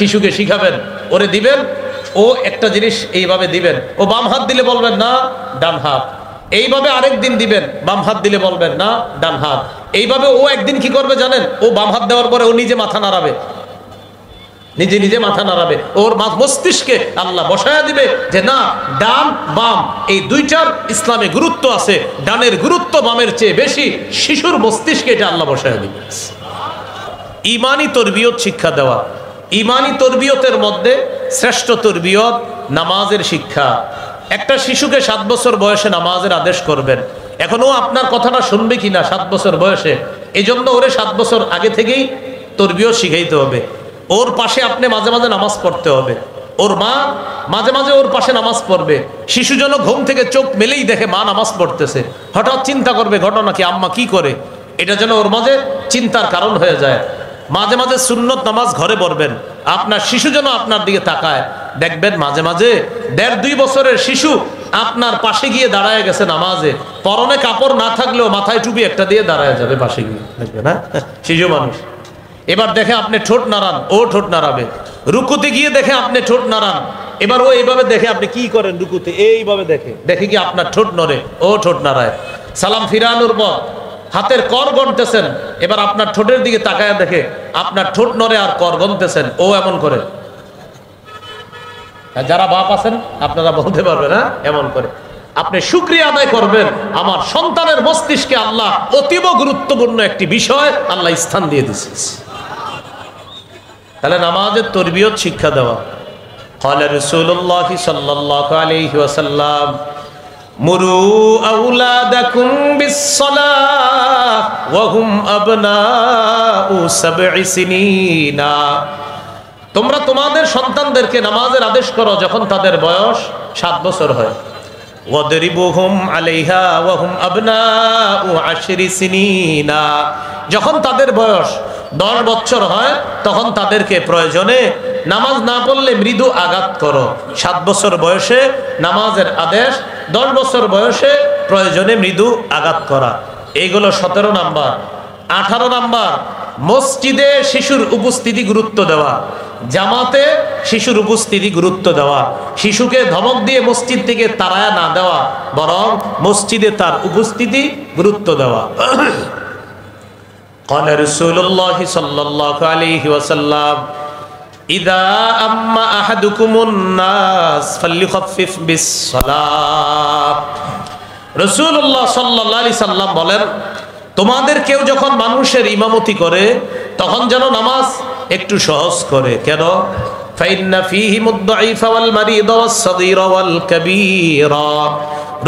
শিশুকে শিখাবেন, ওরে দিবেন, ও একটা জিনিস এইভাবে দিবেন, ও বাম হাত দিলে বলবেন না ডান হাত, এইভাবে আরেক দিন দিবেন, বাম হাত দিলে বলবেন না ডান হাত। এইভাবে ও একদিন কি করবে জানেন, ও বাম হাত দেওয়ার পরে ও নিজে মাথা নাড়াবে, নিজে নিজে মাথা নাড়াবে, ওর মস্তিষ্কে আল্লাহ বসায়া দিবে যে না, ডান বাম এই দুইটার ইসলামে গুরুত্ব আছে, ডানের গুরুত্ব বামের চেয়ে বেশি, শিশুর মস্তিষ্কে এটা আল্লাহ বসায়া দিবে। ইমানি তরবিয়ত শিক্ষা দেওয়া, ইমানি তরবিয়তের মধ্যে শ্রেষ্ঠ তরবিয়ত নামাজের শিক্ষা। একটা শিশুকে 7 বছর বয়সে নামাজের আদেশ করবেন, এখন ও আপনার কথাটা শুনবে কিনা 7 বছর বয়সে, এই জন্য ওরে 7 বছর আগে থেকেই তরবিয়ত শিখাইতে হবে। ওর পাশে আপনি মাঝে মাঝে নামাজ পড়তে হবে, ওর মা মাঝে মাঝে ওর পাশে নামাজ পড়বে। শিশু যেন ঘুম থেকে চোখ মেলেই দেখে মা নামাজ পড়তেছে, হঠাৎ চিন্তা করবে ঘটনা কি, আম্মা কি করে, এটা যেন ওর মাঝে চিন্তার কারণ হয়ে যায়। মাঝে মাঝে সুন্নত নামাজ ঘরে পড়বেন, আপনার শিশু যেন আপনার দিকে তাকায়। দেখবেন মাঝে মাঝে 1.5-2 বছরের শিশু আপনার পাশে গিয়ে দাঁড়ায় গেছে নামাজে, পরনে কাপড় না থাকলেও মাথায় টুপি একটা দিয়ে দাঁড়ায় যাবে পাশে গিয়ে, দেখবেন না শিশু মানুষ। এবার দেখে আপনি ঠোঁট নাড়ান, ও ঠোঁট নাড়াবে। রুকুতে গিয়ে দেখে আপনি ঠোঁট নাড়ান, এবার ও এইভাবে দেখে আপনি কি করেন, রুকুতে এইভাবে দেখে, দেখে কি আপনার ঠোঁট নড়ে, ও ঠোঁট নাড়ায়। সালাম ফিরানোর পর হাতের কর গণতেছেন, এবার আপনার ঠোঁটের দিকে তাকায় দেখে আপনার ঠোঁট নড়ে আর কর গণতেছেন, ও এমন করে। যারা বাপ আছেন আপনারা বলতে পারবেন, হ্যাঁ এমন করে। আপনি শুকরিয়া আদায় করবেন, আমার সন্তানের মস্তিষ্কে আল্লাহ অতীব গুরুত্বপূর্ণ একটি বিষয় আল্লাহ স্থান দিয়ে দিয়েছে। তাহলে নামাজের তরবিয়ত শিক্ষা দেওয়া। قال رسول الله صلى الله عليه وسلم مروا أولادكم بالصلاة وهم أبناء 7 سنين। তোমরা তোমাদের সন্তানদেরকে নামাজের আদেশ করো যখন তাদের বয়স 7 বছর হয়। ওয়াদরিবুহুম আলাইহা ওয়া হুম আবনাউ 10 সিনিন। যখন তাদের বয়স 10 বছর হয় তখন তাদেরকে প্রয়োজনে নামাজ না পড়লে মৃদু আঘাত করো। 7 বছর বয়সে নামাজের আদেশ, 10 বছর বয়সে প্রয়োজনে মৃদু আঘাত করা। এইগুলো 17 নাম্বার। 18 নাম্বার, মসজিদে শিশুর উপস্থিতি গুরুত্ব দেওয়া, জামাতে শিশুর উপস্থিতি গুরুত্ব দেওয়া। শিশুকে ধমক দিয়ে মসজিদ থেকে তাড়ায়া না দেওয়া, বরং মসজিদে তার উপস্থিতি গুরুত্ব দেওয়া। قال رسول الله صلى الله عليه وسلم إذا أما أحدكم الناس فليخفف بالصلاة। রাসূলুল্লাহ সাল্লাল্লাহু আলাইহি সাল্লাম বলেন, তোমাদের কেউ যখন মানুষের ইমামতি করে তখন যেন নামাজ একটু সহজ করে। কেন? ফাইন্না ফীহিমুদ দাঈফা ওয়াল মারিদ ওয়াস সাগীরা ওয়াল কাবীরা।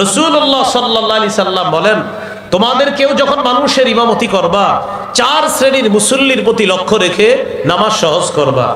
রাসূলুল্লাহ সাল্লাল্লাহু আলাইহি সাল্লাম বলেন, তোমাদের কেউ যখন মানুষের ইমামতি করবা 4 শ্রেণীর মুসল্লির প্রতি লক্ষ্য রেখে নামাজ সহজ করবা।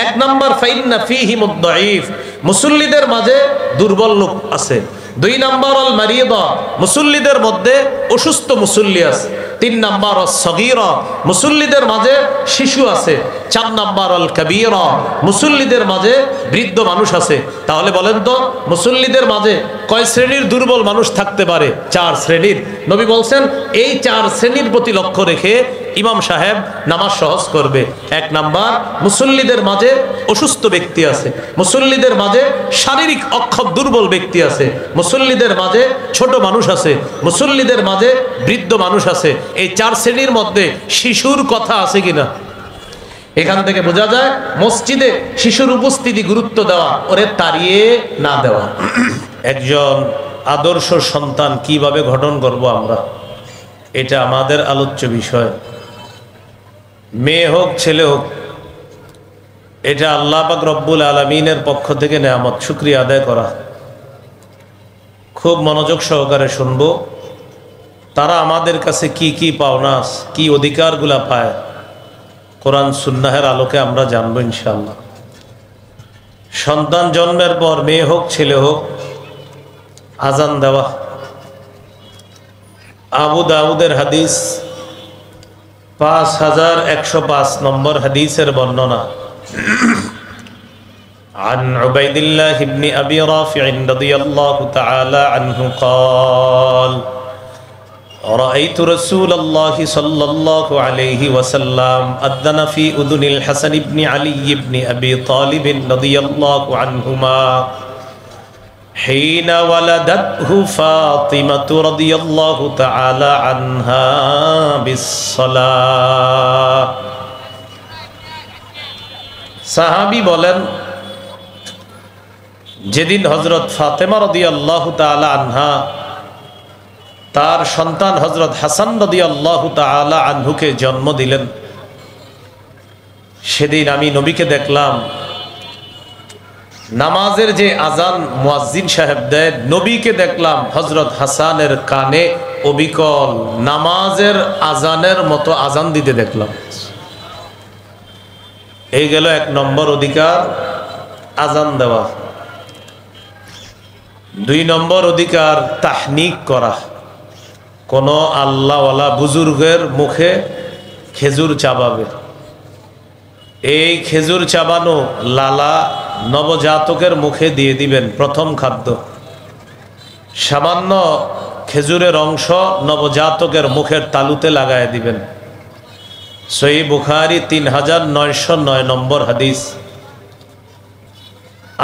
1 নাম্বার, ফাইন্না ফীহিমুদ দাঈফ, মুসল্লিদের মাঝে দুর্বল লোক আছে। 2 নাম্বার, আল মারিদা, মুসল্লিদের মধ্যে অসুস্থ মুসল্লি আছে। 3 নাম্বার, আস সাগীরা, মুসল্লিদের মাঝে শিশু আছে। 4 নাম্বার, আল কাবীরা, মুসল্লিদের মাঝে বৃদ্ধ মানুষ আছে। তাহলে বলেন তো মুসল্লিদের মাঝে কয় শ্রেণীর দুর্বল মানুষ থাকতে পারে? 4 শ্রেণীর। নবী বলছেন এই 4 শ্রেণীর প্রতি লক্ষ্য রেখে ইমাম সাহেব নামাজ সহজ করবে। 1 নাম্বার, মুসল্লিদের মাঝে অসুস্থ ব্যক্তি আছে, মুসল্লিদের মাঝে শারীরিক অক্ষম দুর্বল ব্যক্তি আছে, মুসল্লিদের মাঝে ছোট মানুষ আছে, মুসল্লিদের মাঝে বৃদ্ধ মানুষ আছে। এই 4 শ্রেণীর মধ্যে শিশুর কথা আছে কিনা? এখান থেকে বোঝা যায় মসজিদে শিশুর উপস্থিতি গুরুত্ব দেওয়া, ওরে তাড়িয়ে না দেওয়া। একজন আদর্শ সন্তান কিভাবে গঠন করব আমরা, এটা আমাদের আলোচ্য বিষয়। মেয়ে হোক ছেলে হোক, এটা আল্লাহ পাক রব্বুল আলামিনের পক্ষ থেকে নেয়ামত, শুকরিয়া আদায় করা। খুব মনোযোগ সহকারে শুনবো, তারা আমাদের কাছে কি কি পাওনা, কি অধিকারগুলা পায়, কোরআন সুন্নাহের আলোকে আমরা জানবো ইনশাআল্লাহ। সন্তান জন্মের পর মেয়ে হোক ছেলে হোক আজান দেওয়া। আবু দাউদের হাদিস 5105 নম্বর হাদিসের বর্ণনা। عن عبيد الله بن أبي رافع رضي الله تعالى عنه قال رأيت رسول الله صلى الله عليه وسلم أذن في أذن الحسن بن علي بن أبي طالب رضي الله عنهما حين ولدته فاطمة رضي الله تعالى عنها بالصلاة. সাহাবী বলেন, যেদিন হযরত ফাতেমা রাদিয়াল্লাহু তাআলা আনহা তার সন্তান হযরত হাসান রাদিয়াল্লাহু তাআলা আনহুকে জন্ম দিলেন, সেদিন আমি নবীকে দেখলাম নামাজের যে আজান মুয়াজ্জিন সাহেব দেয়, নবীকে দেখলাম হযরত হাসানের কানে অবিকল নামাজের আজানের মতো আজান দিতে দেখলাম। এই গেল 1 নম্বর অধিকার, আজান দেওয়া। 2 নম্বর অধিকার, তাহনিক করা। কোন আল্লাহওয়ালা বুজুর্গের মুখে খেজুর চাবাবে। এই খেজুর চাবানো লালা নবজাতকের মুখে দিয়ে দিবেন, প্রথম খাদ্য। সামান্য খেজুরের অংশ নবজাতকের মুখের তালুতে লাগায় দিবেন। সহিহ বুখারী 3909 নম্বর হাদিস।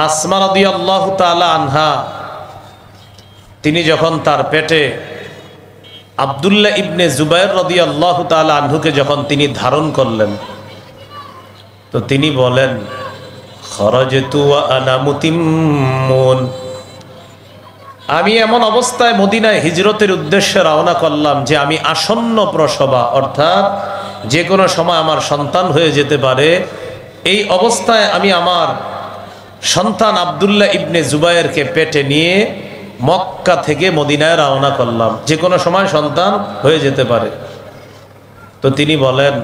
আসমা রাদিয়াল্লাহু তাআলা আনহা, তিনি যখন তার পেটে আব্দুল্লাহ ইবনে জুবায়ের রাদিয়াল্লাহু তাআলা আনহুকে যখন তিনি ধারণ করলেন, তো তিনি বলেন, খরাজতু ওয়া আনা মুতিম্মুন, আমি এমন অবস্থায় মদিনায় হিজরতের উদ্দেশ্যে রওনা করলাম যে আমি আসন্ন প্রসবা, অর্থাৎ যে কোনো সময় আমার সন্তান হয়ে যেতে পারে। এই অবস্থায় আমি আমার সন্তান আব্দুল্লাহ ইবনে জুবায়েরকে পেটে নিয়ে মক্কা থেকে মদিনায় রওনা করলাম, যে কোনো সময় সন্তান হয়ে যেতে পারে। তো তিনি বলেন,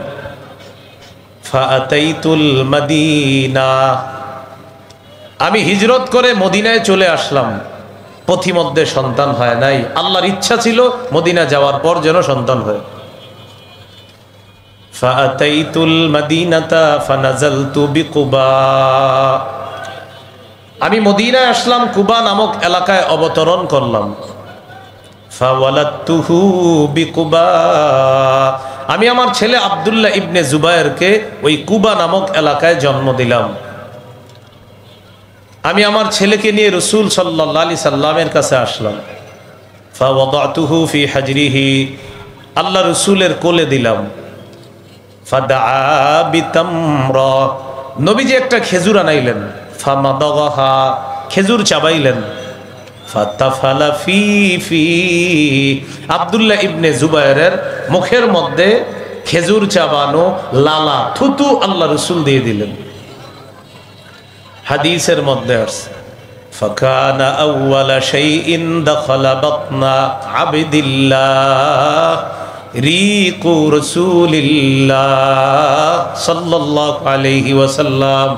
ফাআতাইতুল মাদিনা, আমি হিজরত করে মদিনায় চলে আসলাম। পথিমধ্যে সন্তান হয় নাই, আল্লাহর ইচ্ছা ছিল মদিনা যাওয়ার পর যেন সন্তান হয়। ফাআতাইতুল মাদিনাতা ফানাজালতু বিকুবা, আমি মদিনায় আসলাম, কুবা নামক এলাকায় অবতরণ করলাম। ফাওয়ালাদতুহু বিকুবা, আমি আমার ছেলে আব্দুল্লাহ ইবনে জুবায়েরকে ওই কুবা নামক এলাকায় জন্ম দিলাম। আমি আমার ছেলেকে নিয়ে রাসূল সাল্লাল্লাহু আলাইহি সাল্লামের কাছে আসলাম। ফাওয়াদাতুহু ফি হাজরিহি, আল্লাহ রাসূলের কোলে দিলাম। ফাদআ বিতামরা, নবীজি একটা খেজুর আনাইলেন। ফামাদাগাহা, খেজুর চাবাইলেন। ফাতাফালা ফি ফি, আব্দুল্লাহ ইবনে জুবায়েরের মুখের মধ্যে খেজুর চাবানো লালা থুতু আল্লাহ রাসূল দিয়ে দিলেন। হাদিসের মধ্যে আছে, ফাকানা আউওয়ালা শাইইন দাখালা বাতনা আবদিল্লাহ রিকু রাসূলিল্লাহ সাল্লাল্লাহু আলাইহি ওয়াসাল্লাম,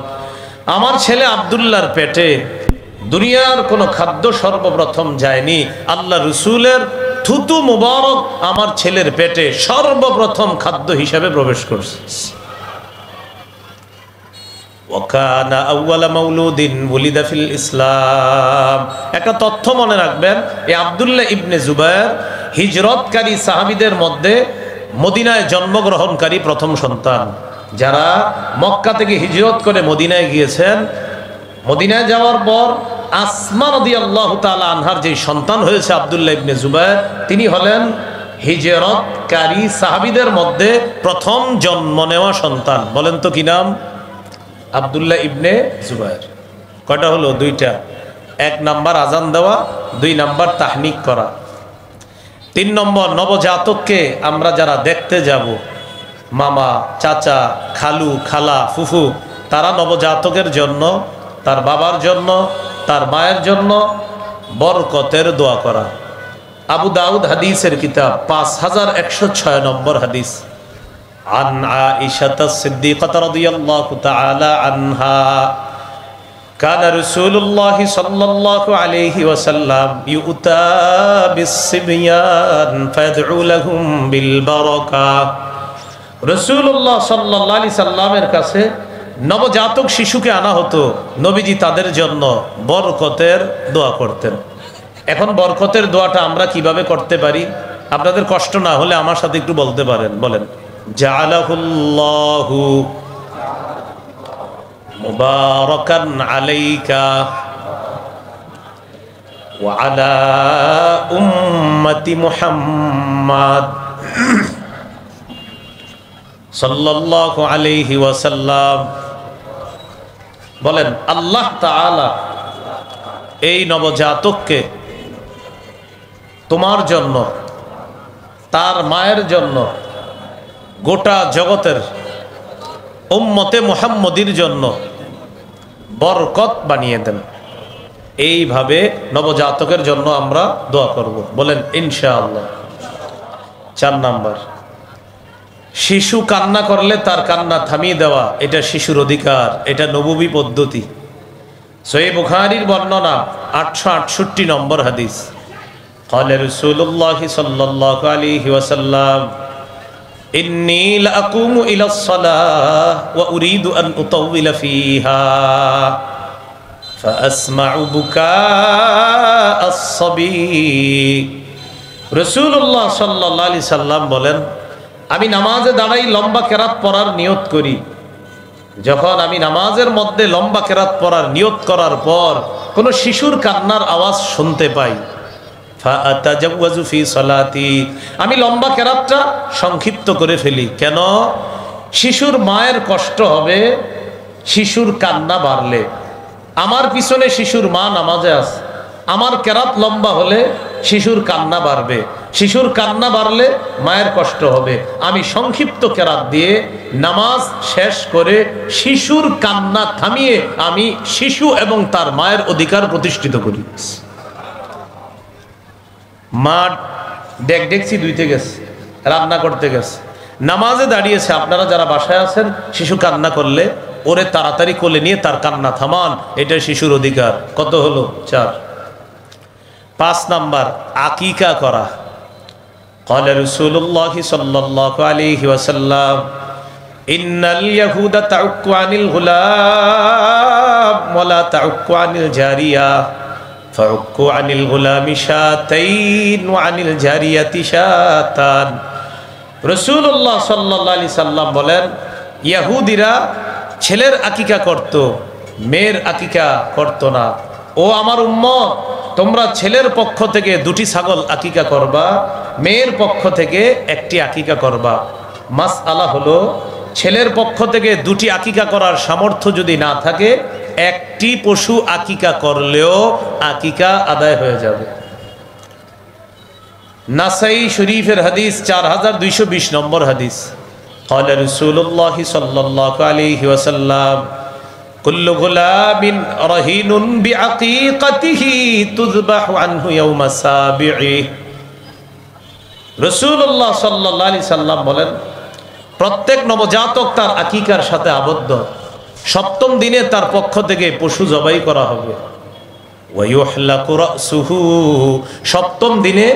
আমার ছেলে আব্দুল্লাহর পেটে দুনিয়ার কোনো খাদ্য সর্বপ্রথম যায়নি, আল্লাহ রাসূলের থুতু মুবারক আমার ছেলের পেটে সর্বপ্রথম খাদ্য হিসাবে প্রবেশ করছে। ওয়াকানা আউওয়ালা মাউলুদিন ওয়ালিদা ফিল ইসলাম, একটা তথ্য মনে রাখবেন, এই আব্দুল্লাহ ইবনে জুবায়ের হিজরতকারী সাহাবীদের মধ্যে মদিনায় জন্মগ্রহণকারী প্রথম সন্তান। যারা মক্কা থেকে হিজরত করে মদিনায় গিয়েছেন, মদিনায় যাওয়ার পর আসমা রাদিয়াল্লাহু তাআলা আনহার যে সন্তান হয়েছে আব্দুল্লাহ ইবনে জুবায়ের, তিনি হলেন হিজরতকারী সাহাবীদের মধ্যে প্রথম জন্ম নেওয়া সন্তান। বলেন তো কি নাম? আব্দুল্লাহ ইবনে জুবায়ের। কয়টা হলো? 2টা। 1 নাম্বার আজান দেওয়া, 2 নাম্বার তাহনিক করা। 3 নম্বর, নবজাতককে আমরা যারা দেখতে যাব, মামা, চাচা, খালু, খালা, ফুফু, তারা নবজাতকের জন্য, তার বাবার জন্য, তার মায়ের জন্য বরকতের দোয়া করা। আবু দাউদ হাদিসের কিতাব 5106 নম্বর হাদিস। আন আয়েশা সিদ্দিকাহ রাদিয়াল্লাহু তাআলা আনহা কানা রাসূলুল্লাহ সাল্লাল্লাহু আলাইহি ওয়াসাল্লাম ইউতা বিস-সিবয়ান ফায়াদউ লাহুম বিল বারাকাহ, রাসূলুল্লাহ সাল্লাল্লাহু আলাইহি সাল্লামের কাছে নবজাতক শিশুকে আনা হতো, নবীজি তাদের জন্য বরকতের দোয়া করতেন। এখন বরকতের দোয়াটা আমরা কিভাবে করতে পারি? আপনাদের কষ্ট না হলে আমার সাথে একটু বলতে পারেন, বলেন জাআলাহুল্লাহু মুবারাকান আলাইকা ওয়া আলা উম্মতি মুহাম্মাদ সাল্লাল্লাহু আলাইহি ওয়াসাল্লাম। বলেন আল্লাহ তাআলা এই নবজাতককে তোমার জন্য, তার মায়ের জন্য, গোটা জগতের উম্মতে মুহাম্মদীর জন্য বরকত বানিয়ে দেন। এইভাবে নবজাতকের জন্য আমরা দোয়া করব, বলেন ইনশাআল্লাহ। 4 নাম্বার, শিশু কান্না করলে তার কান্না থামিয়ে দেওয়া, এটা শিশুর অধিকার, এটা নববী পদ্ধতি। সহিহ বুখারীর বর্ণনা 868 নম্বর হাদিস। قال رسول الله صلى الله عليه وسلم إني لأقوم إلى الصلاة وأريد أن أطول فيها فأسمع بكاء الصبي। রাসূলুল্লাহ সাল্লাল্লাহু আলাইহি সাল্লাম বলেন, আমি নামাজে দাঁড়াই লম্বা কেরাত পড়ার নিয়ত করি। যখন আমি নামাজের মধ্যে লম্বা কেরাত পড়ার নিয়ত করার পর কোনো শিশুর কান্নার আওয়াজ শুনতে পাই, ফাআতাজাওয়াজু ফি সালাতি, আমি লম্বা কেরাতটা সংক্ষিপ্ত করে ফেলি। কেন? শিশুর মায়ের কষ্ট হবে শিশুর কান্না বাড়লে। আমার পিছনে শিশুর মা নামাজে আছে, আমার কেরাত লম্বা হলে শিশুর কান্না বাড়বে, শিশুর কান্না বাড়লে মায়ের কষ্ট হবে। আমি সংক্ষিপ্ত কেরাত দিয়ে নামাজ শেষ করে শিশুর কান্না থামিয়ে আমি শিশু এবং তার মায়ের অধিকার প্রতিষ্ঠিত করি। মা ডেকছি ধুইতে গেছে, রান্না করতে গেছে, নামাজে দাঁড়িয়েছে, আপনারা যারা বাসায় আছেন শিশু কান্না করলে ওরে তাড়াতাড়ি কোলে নিয়ে তার কান্না থামান, এটা শিশুর অধিকার। কত হলো? 4। 5 নাম্বার, আকিকা করা। قال رسول الله صلى الله عليه وسلم إن اليهود تعق عن الغلام ولا تعق عن الجارية فعقوا عن الغلام شاتين وعن الجارية شاتان। রাসূলুল্লাহ সাল্লাল্লাহু আলাইহি সাল্লাম বলেন, ইহুদিরা ছেলের আকিকা করত, মেয়ের আকিকা করত না। ও আমার উম্মত, তোমরা ছেলের পক্ষ থেকে 2টি ছাগল আকিকা করবা, মেয়ের পক্ষ থেকে 1টি আকিকা করবা। মাসআলা হলো, ছেলের পক্ষ থেকে 2টি আকিকা করার সামর্থ্য যদি না থাকে 1টি পশু আকিকা করলেও আকিকা আদায় হয়ে যাবে। নাসাই শরীফের হাদিস 4220 নম্বর হাদিস। قال رسول الله صلى الله عليه وسلم كل غلام رهين بعقيقته تذبح عنه يوم سابعه। রাসূলুল্লাহ সাল্লাল্লাহু আলাইহি সাল্লাম বলেন, প্রত্যেক নবজাতক তার আকিকার সাথে আবদ্ধ। 7ম দিনে তার পক্ষ থেকে পশু জবাই করা হবে। ওয়ায়ুহলাকু রাসুহু, 7ম দিনে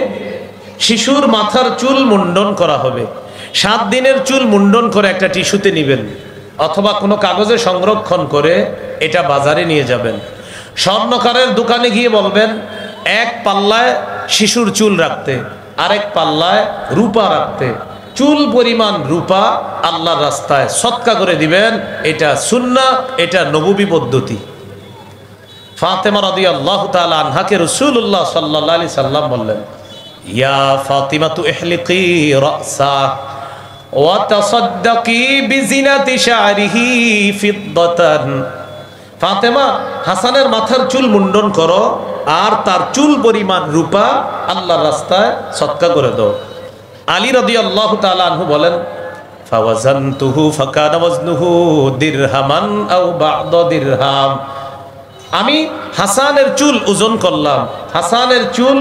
শিশুর মাথার চুল মুন্ডন করা হবে। 7 দিনের চুল মুন্ডন করে একটা টিস্যুতে নেবেন অথবা কোনো কাগজে সংরক্ষণ করে এটা বাজারে নিয়ে যাবেন। স্বর্ণকারের দোকানে গিয়ে বলবেন 1 পাল্লায় শিশুর চুল রাখতে, আরেক পাল্লায় রূপা রাখতে। চুল পরিমাণ রূপা আল্লাহর রাস্তায় সদকা করে দিবেন। এটা সুন্নাহ, এটা নববী পদ্ধতি। ফাতেমা রাদিয়াল্লাহু তাআলা আনহাকে রাসূলুল্লাহ সাল্লাল্লাহু আলাইহি সাল্লাম বললেন, ইয়া ফাতিমাতু ইহলিকি রাসা ওয়া তাসাদ্দাকি বিজিনাতি শা'রিহি ফিদ্দাতান। ফাতেমা, হাসানের মাথার চুল মুন্ডন করো আর তার চুল পরিমাণ রূপা আল্লাহর রাস্তায় সদকা করে দাও। আলী রাদিয়াল্লাহু তাআলা আনহু বলেন, ফাওয়াজানতুহু ফাকানা ওয়াজনুহু দিরহামান আও বা'দা দিরহাম। আমি হাসানের চুল ওজন করলাম, হাসানের চুল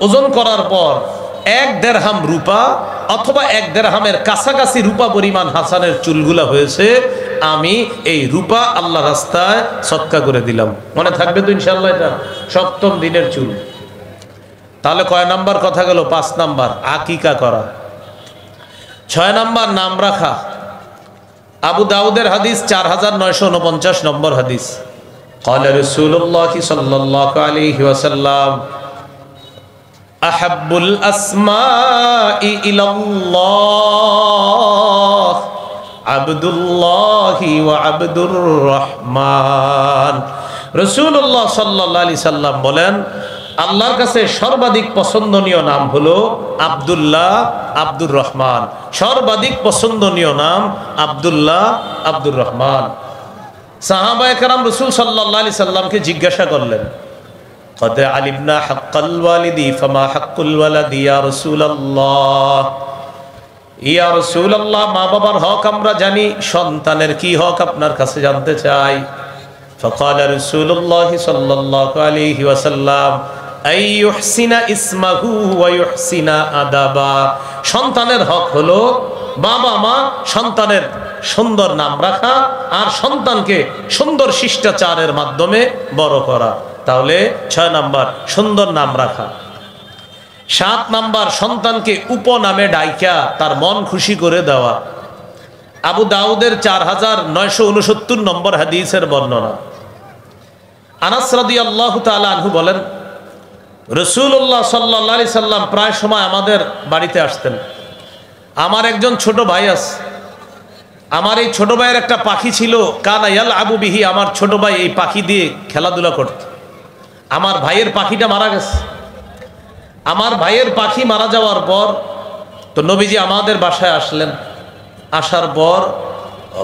ওজন করার পর 1 দিরহাম রূপা অথবা 1 দিরহামের কাছাকাছি রূপা পরিমাণ হাসানের চুলগুলা হয়েছে। আমি এই রূপা আল্লাহ রাস্তায় সদকা করে দিলাম। মনে থাকবে তো ইনশাআল্লাহ? এটা 7ম দিনের চুল। তাহলে কয় নাম্বার কথা গেল? 5 নাম্বার আকিকা করা। 6 নাম্বার নাম রাখা। আবু দাউদের হাদিস 4949 নম্বর হাদিস। قال رسول الله صلى الله عليه وسلم আহাব্বুল আসমাই ইলাল্লাহ আব্দুল্লাহি ওয়া আব্দুর রহমান। রাসূলুল্লাহ সাল্লাল্লাহু আলাইহি সাল্লাম বলেন, আল্লাহর কাছে সর্বাধিক পছন্দনীয় নাম হলো আব্দুল্লাহ, আব্দুর রহমান। সর্বাধিক পছন্দনীয় নাম আব্দুল্লাহ, আব্দুর রহমান। সাহাবায়ে কেরাম রাসূল সাল্লাল্লাহু আলাইহি সাল্লামকে জিজ্ঞাসা করলেন, কদ আলিমনা হাক্কাল ওয়ালিদি ফামা হাক্কুল ওয়ালাদি ইয়া রাসূলুল্লাহ। ইয়া রাসূলুল্লাহ, মা বাবার হক আমরা জানি, সন্তানের কি হক আপনার কাছে জানতে চাই। ফাকালা রাসূলুল্লাহ সাল্লাল্লাহু আলাইহি ওয়াসাল্লাম আই ইউহসিনা ইসমাহু ওয়া ইউহসিনা আদাবা। সন্তানের হক হলো বাবা মা সন্তানের সুন্দর নাম রাখা আর সন্তানকে সুন্দর শিষ্টাচারের মাধ্যমে বড় করা। তাহলে 6 নাম্বার সুন্দর নাম রাখা। 7 নাম্বার সন্তানকে উপনামে ডাইকা তার মন খুশি করে দেওয়া। আবু দাউদের 4969 নম্বর হাদিসের বর্ণনা। আনাস রাদিয়াল্লাহু তাআলা আনহু বলেন, রাসূলুল্লাহ সাল্লাল্লাহু আলাইহি সাল্লাম প্রায় সময় আমাদের বাড়িতে আসতেন। আমার একজন ছোট ভাই আছে, আমার এই ছোট ভাইয়ের একটা পাখি ছিল, কানা ইয়ালআবু বিহি। আমার ছোট ভাই এই পাখি দিয়ে খেলাধুলা করত। আমার ভাইয়ের পাখিটা মারা গেছে। আমার ভাইয়ের পাখি মারা যাওয়ার পর তো নবীজি আমাদের বাসায় আসলেন। আসার পর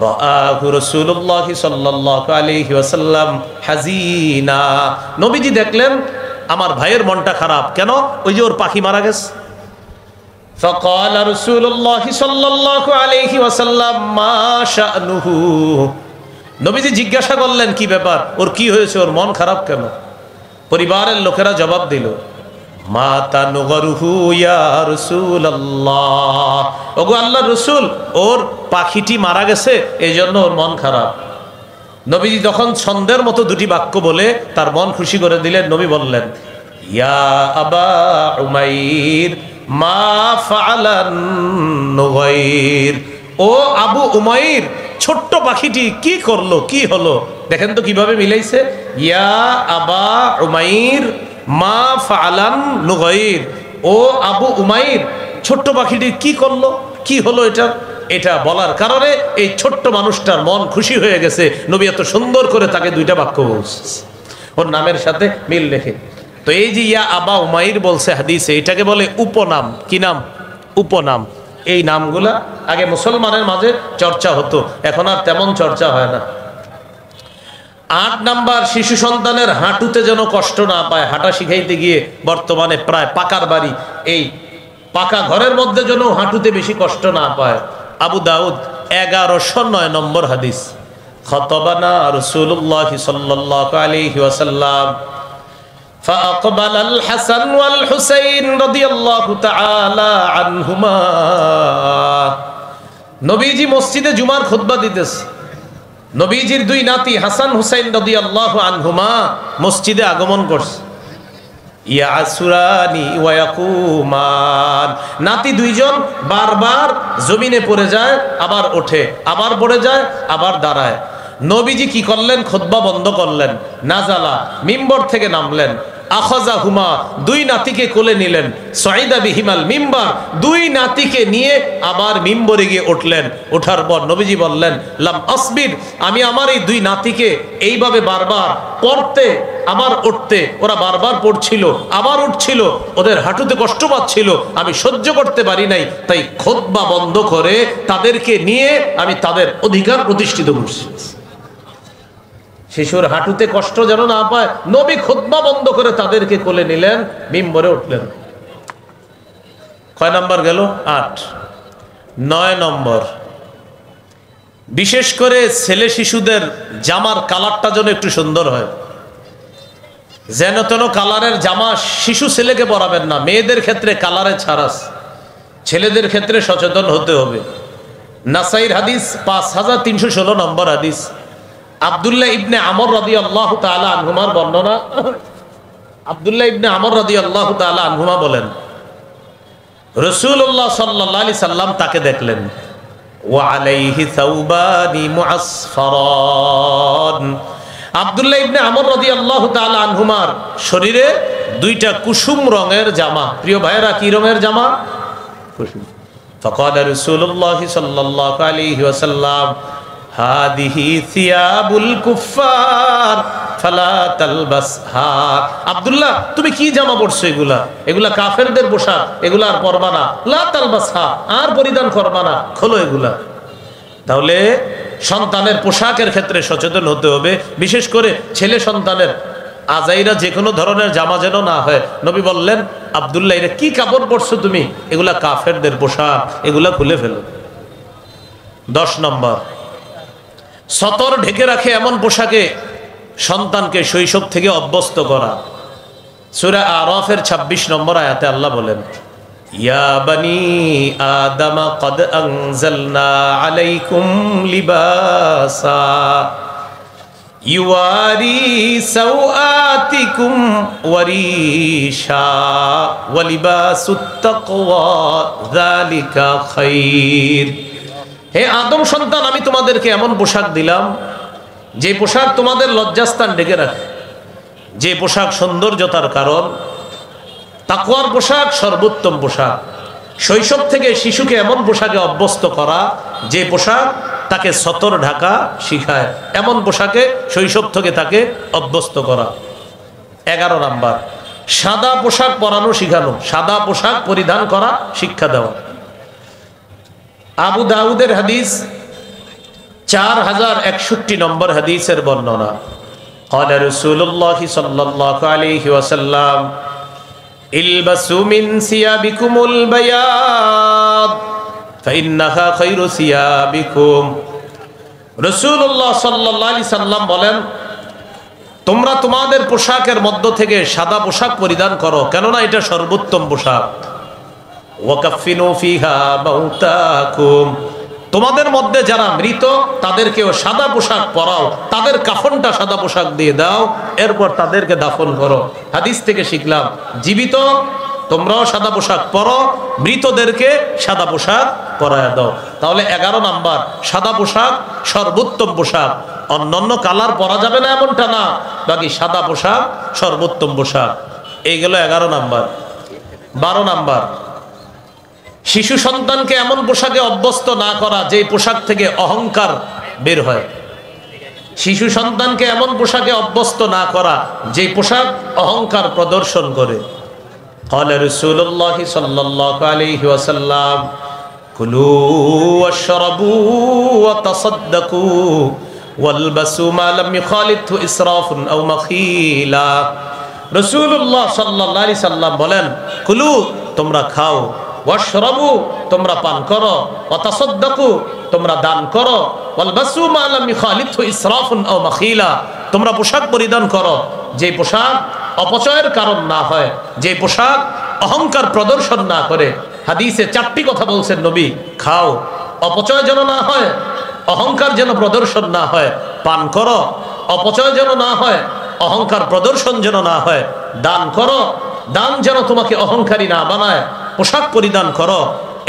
রাআহু রাসূলুল্লাহ সাল্লাল্লাহু আলাইহি ওয়াসাল্লাম হাজিনা। নবীজি দেখলেন আমার ভাইয়ের মনটা খারাপ। কেন? ওই যে ওর পাখি মারা গেছে। ফাকাল রাসূলুল্লাহ সাল্লাল্লাহু আলাইহি ওয়াসাল্লাম মা শা'নুহু। নবীজি জিজ্ঞাসা করলেন, কি ব্যাপার, ওর কি হয়েছে, ওর মন খারাপ কেন? পরিবারের লোকেরা জবাব দিল, মা তানুগরুহু ইয়া রাসূলুল্লাহ। ওগো আল্লাহর রাসূল, ওর পাখিটি মারা গেছে, এইজন্য ওর মন খারাপ। নবীজি তখন ছন্দের মতো দুটি বাক্য বলে তার মন খুশি করে দিলেন। নবী বললেন, ইয়া আবা উমাইর মা ফাআলান নুগাইর। ও আবু উমাইর, ছোট্ট পাখিটি কি করলো, কি হলো? দেখেন তো কিভাবে মিলাইছে। ইয়া আবা উমাইর মা ফাআলান নুগাইর। ও আবু উমাইর, ছোট্ট পাখিটি কি করলো, কি হলো এটা? এটা বলার কারণে এই ছোট্ট মানুষটার মন খুশি হয়ে গেছে। নবী এত সুন্দর করে তাকে দুইটা বাক্য বলছে ওর নামের সাথে মিল রেখে। তো এই যে ইয়া আবা উমাইর বলছে হাদিসে, এটাকে বলে উপনাম। কি নাম? উপনাম। এই নামগুলা আগে মুসলমানের মাঝে চর্চা হতো, এখন আর তেমন চর্চা হয় না। 8 নাম্বার, শিশু সন্তানের হাঁটুতে যেন কষ্ট না পায়। হাঁটা শিখাইতে গিয়ে বর্তমানে প্রায় পাকার বাড়ি, এই পাকা ঘরের মধ্যে যেন হাঁটুতে বেশি কষ্ট না পায়। আবু দাউদ 1109 নম্বর হাদিস। খতবানা রাসূলুল্লাহ সাল্লাল্লাহু আলাইহি ওয়াসাল্লাম فأقبل الحسن والحسين رضي الله تعالى عنهما। নবীজি মসজিদে জুমার খুতবা দিতেছে। নবীজির 2 নাতি হাসান হুসাইন রাদিয়াল্লাহু আনহুমা মসজিদে আগমন করছে। ইয়াসুরানি ওয়া ইয়াকুমান। নাতি 2 জন বারবার জমিনে পড়ে যায়, আবার ওঠে, আবার পড়ে যায়, আবার দাঁড়ায়। নবীজি কি করলেন? খুতবা বন্ধ করলেন। নাজালা, মিম্বর থেকে নামলেন। আখাযাহুমা, 2 নাতিকে কোলে নিলেন। সাইদা বিহিমাল মিম্বার, 2 নাতিকে নিয়ে আবার মিম্বরে গিয়ে উঠলেন। ওঠার পর নবীজি বললেন, লাম আসবির, আমি আমার এই 2 নাতিকে এইভাবে বারবার পড়তে আবার উঠতে, ওরা বারবার পড়ছিল আবার উঠছিল, ওদের হাঁটুতে কষ্ট পাচ্ছিল, আমি সহ্য করতে পারি নাই, তাই খুতবা বন্ধ করে তাদেরকে নিয়ে আমি তাদের অধিকার প্রতিষ্ঠিত করছি। শিশুর হাঁটুতে কষ্ট যেন না পায়, নবী খুতবা বন্ধ করে তাদেরকে কোলে নিলেন, মিম্বরে উঠলেন। কয় নাম্বার গেল? 8। 9 নম্বর, বিশেষ করে ছেলে শিশুদের জামার কালারটা যেন একটু সুন্দর হয়। যেন তেন কালারের জামা শিশু ছেলেকে পরাবেন না। মেয়েদের ক্ষেত্রে কালারে ছাড়াস, ছেলেদের ক্ষেত্রে সচেতন হতে হবে। নাসাইর হাদিস 5316 নম্বর হাদিস। আব্দুল্লাহ ইবনে আমর রাদিয়াল্লাহু তাআলা আনহুমার বর্ণনা। আব্দুল্লাহ ইবনে আমর রাদিয়াল্লাহু তাআলা আনহুমা বলেন, রাসূলুল্লাহ সাল্লাল্লাহু আলাইহি সাল্লাম তাকে দেখলেন, ওয়া আলাইহি সাওবানি মুআসফারান। আব্দুল্লাহ ইবনে আমর রাদিয়াল্লাহু তাআলা আনহুমার শরীরে দুইটা কুসুম রঙের জামা। প্রিয় ভাইয়েরা, কি রঙের জামা? কুসুম। فقال رسول الله صلى الله عليه وسلم هذه ثياب الكفار فلا تلبسها। আব্দুল্লাহ, তুমি কি জামা পরছো? এগুলা কাফেরদের পোশাক, এগুলা আর পরবা না। লা তালবাসহা, আর পরিধান করবা না, খোলো এগুলা। তাহলে সন্তানের পোশাকের ক্ষেত্রে সচেতন হতে হবে, বিশেষ করে ছেলে সন্তানের আজাইরা যে কোনো ধরনের জামা যেন না হয়। নবী বললেন, আব্দুল্লাহ, এটা কি কাপড় পরছো তুমি? এগুলা কাফেরদের পোশাক, এগুলা খুলে ফেলো। 10 নম্বর, সতর ঢেকে রাখে এমন পোশাকে সন্তানকে শৈশব থেকে অভ্যস্ত করা। সূরা আরাফের 26 নম্বর আয়াতে আল্লাহ বলেন, ইয়া বানি আদম কদ আনজালনা আলাইকুম লিবাসা ইউয়ারি সাওআতিকুম ওয়ারিশা ওয়া লিবাসুত তাকওয়া যালিকা খায়র। হে আদম সন্তান, আমি তোমাদেরকে এমন পোশাক দিলাম যে পোশাক তোমাদের লজ্জাস্থান ঢেকে রাখে, যে পোশাক সৌন্দর্যতার কারণ। তাকওয়ার পোশাক সর্বোত্তম পোশাক। শৈশব থেকে শিশুকে এমন পোশাকে অভ্যস্ত করা যে পোশাক তাকে সতর ঢাকা শিখায়, এমন পোশাকে শৈশব থেকে তাকে অভ্যস্ত করা। 11 নাম্বার, সাদা পোশাক পরানো শিখানো, সাদা পোশাক পরিধান করা শিক্ষা দেওয়া। আবু দাউদের হাদিস 4061 নম্বর হাদিসের বর্ণনা। قال رسول الله صلى الله عليه وسلم البسوا من ثيابكم البياض فإنها خير ثيابكم। রাসূলুল্লাহ সাল্লাল্লাহু আলাইহি সাল্লাম বলেন, তোমরা তোমাদের পোশাকের মধ্য থেকে সাদা পোশাক পরিধান করো, কেননা এটা সর্বোত্তম পোশাক। ওয়াকাফিনু ফিহা মাউতাকুম, তোমাদের মধ্যে যারা মৃত তাদেরকেও সাদা পোশাক পরাও, তাদের কাফনটা সাদা পোশাক দিয়ে দাও, এরপর তাদেরকে দাফন করো। হাদিস থেকে শিখলাম, জীবিত তোমরাও সাদা পোশাক পরো, মৃতদেরকে সাদা পোশাক পরায়া দাও। তাহলে 11 নাম্বার, সাদা পোশাক সর্বোত্তম পোশাক। অন্যান্য কালার পরা যাবে না এমনটা না, বাকি সাদা পোশাক সর্বোত্তম পোশাক। এই গেল 11 নাম্বার। 12 নাম্বার, শিশু সন্তানকে এমন পোশাকে অভ্যস্ত না করা যে পোশাক থেকে অহংকার বের হয়। শিশু সন্তানকে এমন পোশাকে অভ্যস্ত না করা যে পোশাক অহংকার প্রদর্শন করে। قال رسول الله صلى الله عليه وسلم كلوا واشربوا وتصدقوا والبسوا ما لم يخالطه اسراف او مخيلا। রাসূলুল্লাহ সাল্লাল্লাহু আলাইহি সাল্লাম বলেন, কুলু, তোমরা খাও, ওয়াশরাবু, তোমরা পান করো, ওয়াতাসাদ্দাকু, তোমরা দান করো, ওয়ালবাসু মা লাম ইখালিতহু ইসরাফুন আও মাখিলা, তোমরা পোশাক পরিধান করো যে পোশাক অপচয়ের কারণ না হয়, যে পোশাক অহংকার প্রদর্শন না করে। হাদিসে 4টি কথা বলছেন নবী, খাও, অপচয় যেন না হয়, অহংকার যেন প্রদর্শন না হয়, পান করো, অপচয় যেন না হয়, অহংকার প্রদর্শন যেন না হয়, দান করো, দান যেন তোমাকে অহংকারী না বানায়, পোশাক পরিধান করো,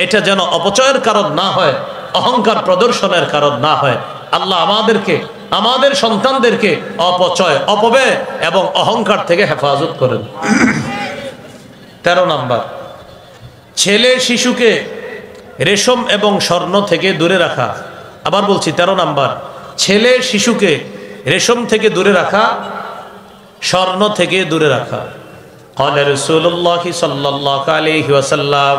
এটা যেন অপচয়ের কারণ না হয়, অহংকার প্রদর্শনের কারণ না হয়। আল্লাহ আমাদেরকে, আমাদের সন্তানদেরকে অপচয়, অপব্যয় এবং অহংকার থেকে হেফাজত করেন। 13 নাম্বার, ছেলে শিশুকে রেশম এবং স্বর্ণ থেকে দূরে রাখা। আবার বলছি, 13 নাম্বার, ছেলে শিশুকে রেশম থেকে দূরে রাখা, স্বর্ণ থেকে দূরে রাখা। قال رسول الله صلى الله عليه وسلم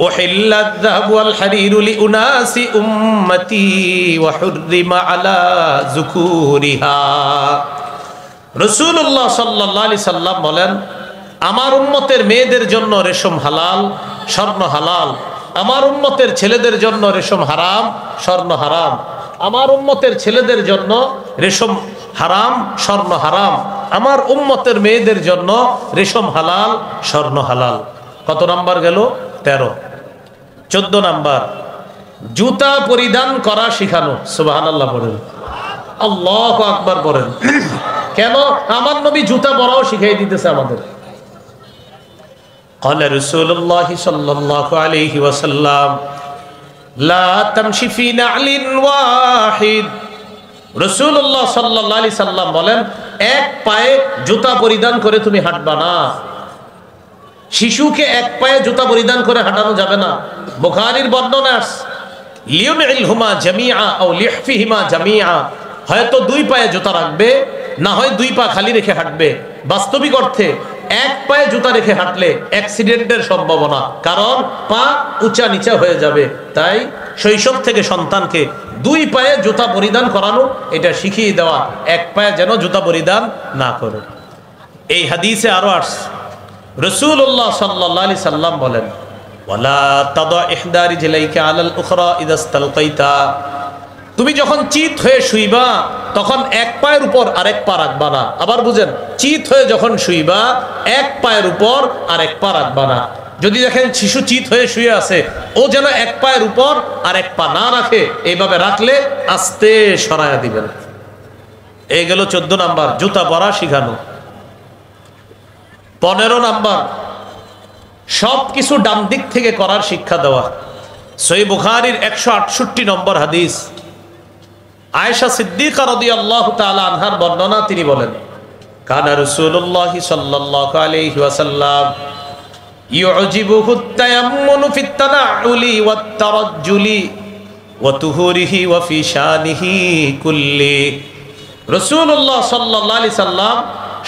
أحل الذهب والحرير لأناس أمتي وحرم على ذكورها। রাসূলুল্লাহ সাল্লাল্লাহু আলাইহি সাল্লাম বলেন, আমার উম্মতের মেয়েদের জন্য রেশম হালাল, স্বর্ণ হালাল। আমার উম্মতের ছেলেদের জন্য রেশম হারাম, স্বর্ণ হারাম। আমার উম্মতের ছেলেদের জন্য রেশম হারাম, স্বর্ণ হারাম। আমার উম্মতের মেয়েদের জন্য রেশম হালাল, স্বর্ণ হালাল। কত নাম্বার গেল? 13। 14 নাম্বার, জুতা পরিধান করা শিখানো। সুবহানাল্লাহ পড়েন, আল্লাহু আকবার পড়েন। কেন? আমার নবী জুতা পরাও শিখিয়ে দিতেছে আমাদের। قال رسول الله صلى الله عليه وسلم لا تمشي في نعل واحد। রাসূলুল্লাহ সাল্লাল্লাহু আলাইহি সাল্লাম বলেন, এক পায়ে জুতা পরিধান করে তুমি হাঁটবা না। শিশুকে এক পায়ে জুতা পরিধান করে হাঁটানো যাবে না। বুখারীর বর্ণনা লিউনইলহুমা জামিআ আও লিহফিহিমা জামিআ, হয়তো দুই পায়ে জুতা রাখবে, না হয় দুই পা খালি রেখে হাঁটবে। বাস্তবিক অর্থে এক পায়ে জুতা রেখে হাঁটলে অ্যাক্সিডেন্টের সম্ভাবনা, কারণ পা উঁচা নিচা হয়ে যাবে। তাই শৈশব থেকে সন্তানকে দুই পায়ে জুতা পরিধান করানো, এটা শিখিয়ে দেওয়া, এক পায়ে যেন জুতা পরিধান না করে। এই হাদিসে আরো আসছে, রাসূলুল্লাহ সাল্লাল্লাহু আলাইহি সাল্লাম বলেন, ওয়ালা তাদা ইহদা রিজলাইকা আলাল উখরা ইযা ইসতালকাইতা, তুমি যখন চিত হয়ে শুইবা তখন এক পায়ের উপর আরেক পা রাখবা না। আবার বুঝেন, চিত হয়ে যখন শুইবা এক পায়ের উপর আরেক পা রাখবা না। যদি দেখেন শিশু চিত হয়ে শুয়ে আছে, ও যেন এক পায়ের উপর আরেক পা না রাখে, এইভাবে রাখলে আস্তে সরায়া দিবেন। এই গেল 14 নাম্বার, জুতা পরা শিখানো। 15 নাম্বার, সব কিছু ডান দিক থেকে করার শিক্ষা দেওয়া। সহিহ বুখারীর 168 নম্বর হাদিস, আয়েশা সিদ্দিকা রাদিয়াল্লাহু তাআলা আনহার বর্ণনা, তিনি বলেন, কানা রাসূলুল্লাহ সাল্লাল্লাহু আলাইহি ওয়াসাল্লাম ইউজিবুহু আত-তায়াম্মুনু ফিত তানাউলি ওয়াত তারাজ্জুলি ওয়া তুহুরিহি ওয়া ফি শানিহি কুল্লি। রাসূলুল্লাহ সাল্লাল্লাহু আলাইহি সাল্লাম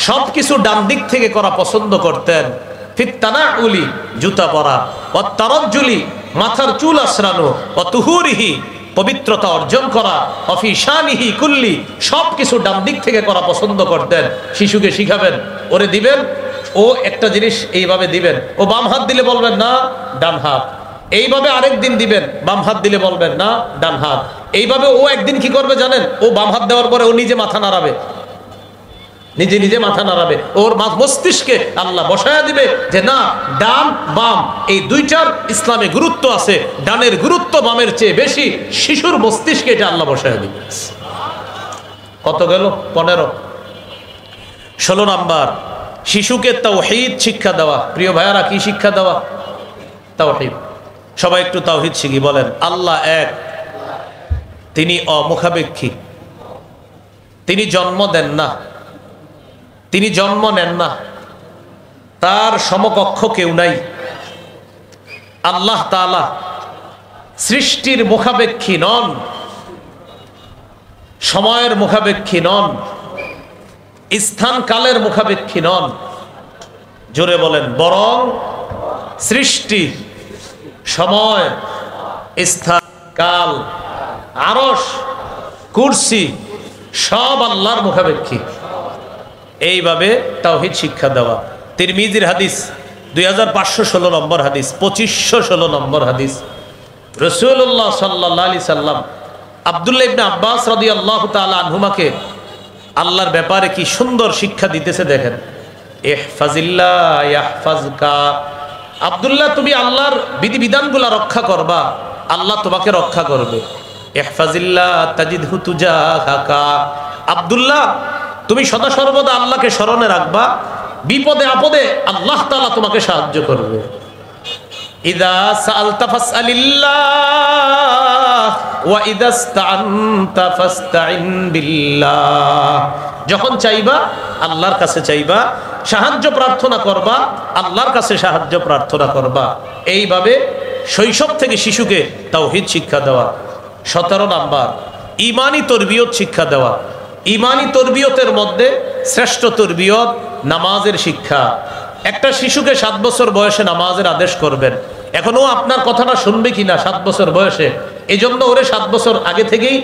সব কিছু ডান দিক থেকে করা পছন্দ করতেন। ফিত তানাউলি, জুতা পরা, ওয়াত তারাজ্জুলি, মাথার চুল আশ্রানো, ওয়া তুহুরিহি, পবিত্রতা অর্জন করা, অফি শানিহি কুল্লি, সব কিছু ডান দিক থেকে করা পছন্দ করতেন। শিশুকে শিখাবেন, ওরে দিবেন, ও একটা জিনিস এইভাবে দিবেন, ও বাম হাত দিলে বলবেন না ডান হাত, এইভাবে আরেক দিন দিবেন, বাম হাত দিলে বলবেন না ডান হাত। এইভাবে ও একদিন কি করবে জানেন, ও বাম হাত দেওয়ার পরে ও নিজে মাথা নাড়াবে, নিজে নিজে মাথা নাড়াবে। ওর মস্তিষ্কে আল্লাহ বসায়া দিবে যে না, ডান বাম এই দুইটার ইসলামে গুরুত্ব আছে, ডানের গুরুত্ব বামের চেয়ে বেশি। শিশুর মস্তিষ্কে এটা আল্লাহ বসায়া দিবে। কত গেল? 15। 16 নাম্বার, শিশুকে তাওহীদ শিক্ষা দেওয়া। প্রিয় ভাইয়ারা, কি শিক্ষা দেওয়া? তাওহীদ। সবাই একটু তাওহীদ শিখি, বলেন আল্লাহ এক, তিনি অমুখাপেক্ষী, তিনি জন্ম দেন না, তিনি জন্ম নেন না, তার সমকক্ষ কেউ নাই। আল্লাহ তাআলা সৃষ্টির মুখাপেক্ষী নন, সময়ের মুখাপেক্ষী নন, স্থান কালের মুখাপেক্ষী নন। জোরে বলেন, বরং সৃষ্টি, সময়, স্থান, কাল, আরশ, কুরসি সব আল্লাহর মুখাপেক্ষী। এইভাবে তাওহীদ শিক্ষা দেওয়া। তিরমিজির হাদিস 2516 নম্বর হাদিস, 2516 নম্বর হাদিস, রাসূলুল্লাহ সাল্লাল্লাহু আলাইহি সাল্লাম আব্দুল্লাহ ইবনে আব্বাস রাদিয়াল্লাহু তাআলা আনহুমাকে আল্লাহর ব্যাপারে কি সুন্দর শিক্ষা দিতেছে দেখেন। ইহফাজিল্লাহ ইয়াহফাজকা, আব্দুল্লাহ তুমি আল্লাহর বিধিবিধানগুলো রক্ষা করবা, আল্লাহ তোমাকে রক্ষা করবে। ইহফাজিল্লাহ তাজিদহু তুজাহাকা, আব্দুল্লাহ তুমি সদা সর্বদা আল্লাহকে স্মরণে রাখবা, বিপদে আপদে আল্লাহ তাআলা তোমাকে সাহায্য করবে। ইযা সাআলতা ফাসআলিল্লাহ ওয়া ইযা ইসতাআনতা ফাসতাইন বিল্লাহ, যখন চাইবা আল্লাহর কাছে চাইবা, সাহায্য প্রার্থনা করবা আল্লাহর কাছে সাহায্য প্রার্থনা করবা। এইভাবে শৈশব থেকে শিশুকে তাওহীদ শিক্ষা দেওয়া। 17 নাম্বার, ঈমানি তরবিয়ত শিক্ষা দেওয়া। ঈমানি তরবিয়তের মধ্যে শ্রেষ্ঠ তরবিয়ত নামাজের শিক্ষা। একটা শিশুকে 7 বছর বয়সে নামাজের আদেশ করবেন, এখনো আপনার কথাটা শুনবে কিনা 7 বছর বয়সে, এজন্য ওরে 7 বছর আগে থেকেই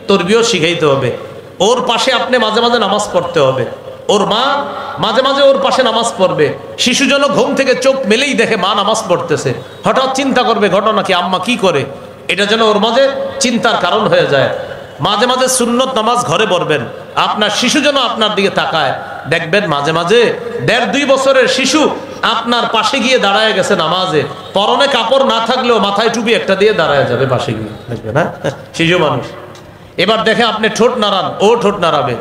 তরবিয়ত শিখাইতে হবে। ওর পাশে আপনি মাঝে মাঝে নামাজ পড়তে হবে, ওর মা মাঝে মাঝে ওর পাশে নামাজ পড়বে। শিশু যেন ঘুম থেকে চোখ মেলেই দেখে মা নামাজ পড়তেছে, হঠাৎ চিন্তা করবে ঘটনা কি, আম্মা কি করে, এটা যেন ওর মাঝে চিন্তার কারণ হয়ে যায়। মাঝে মাঝে সুন্নত নামাজ ঘরে পড়বেন, আপনার শিশু যেন আপনার দিকে তাকায়। দেখবেন মাঝে মাঝে 1.5-2 বছরের শিশু আপনার পাশে গিয়ে দাঁড়ায় গেছে নামাজে, পরনে কাপড় না থাকলেও মাথায় টুপি একটা দিয়ে দাঁড়ায় যাবে পাশে গিয়ে, দেখবেন না শিশু মানুষ। এবার দেখে আপনি ঠোঁট নাড়ান, ও ঠোঁট নাড়াবে।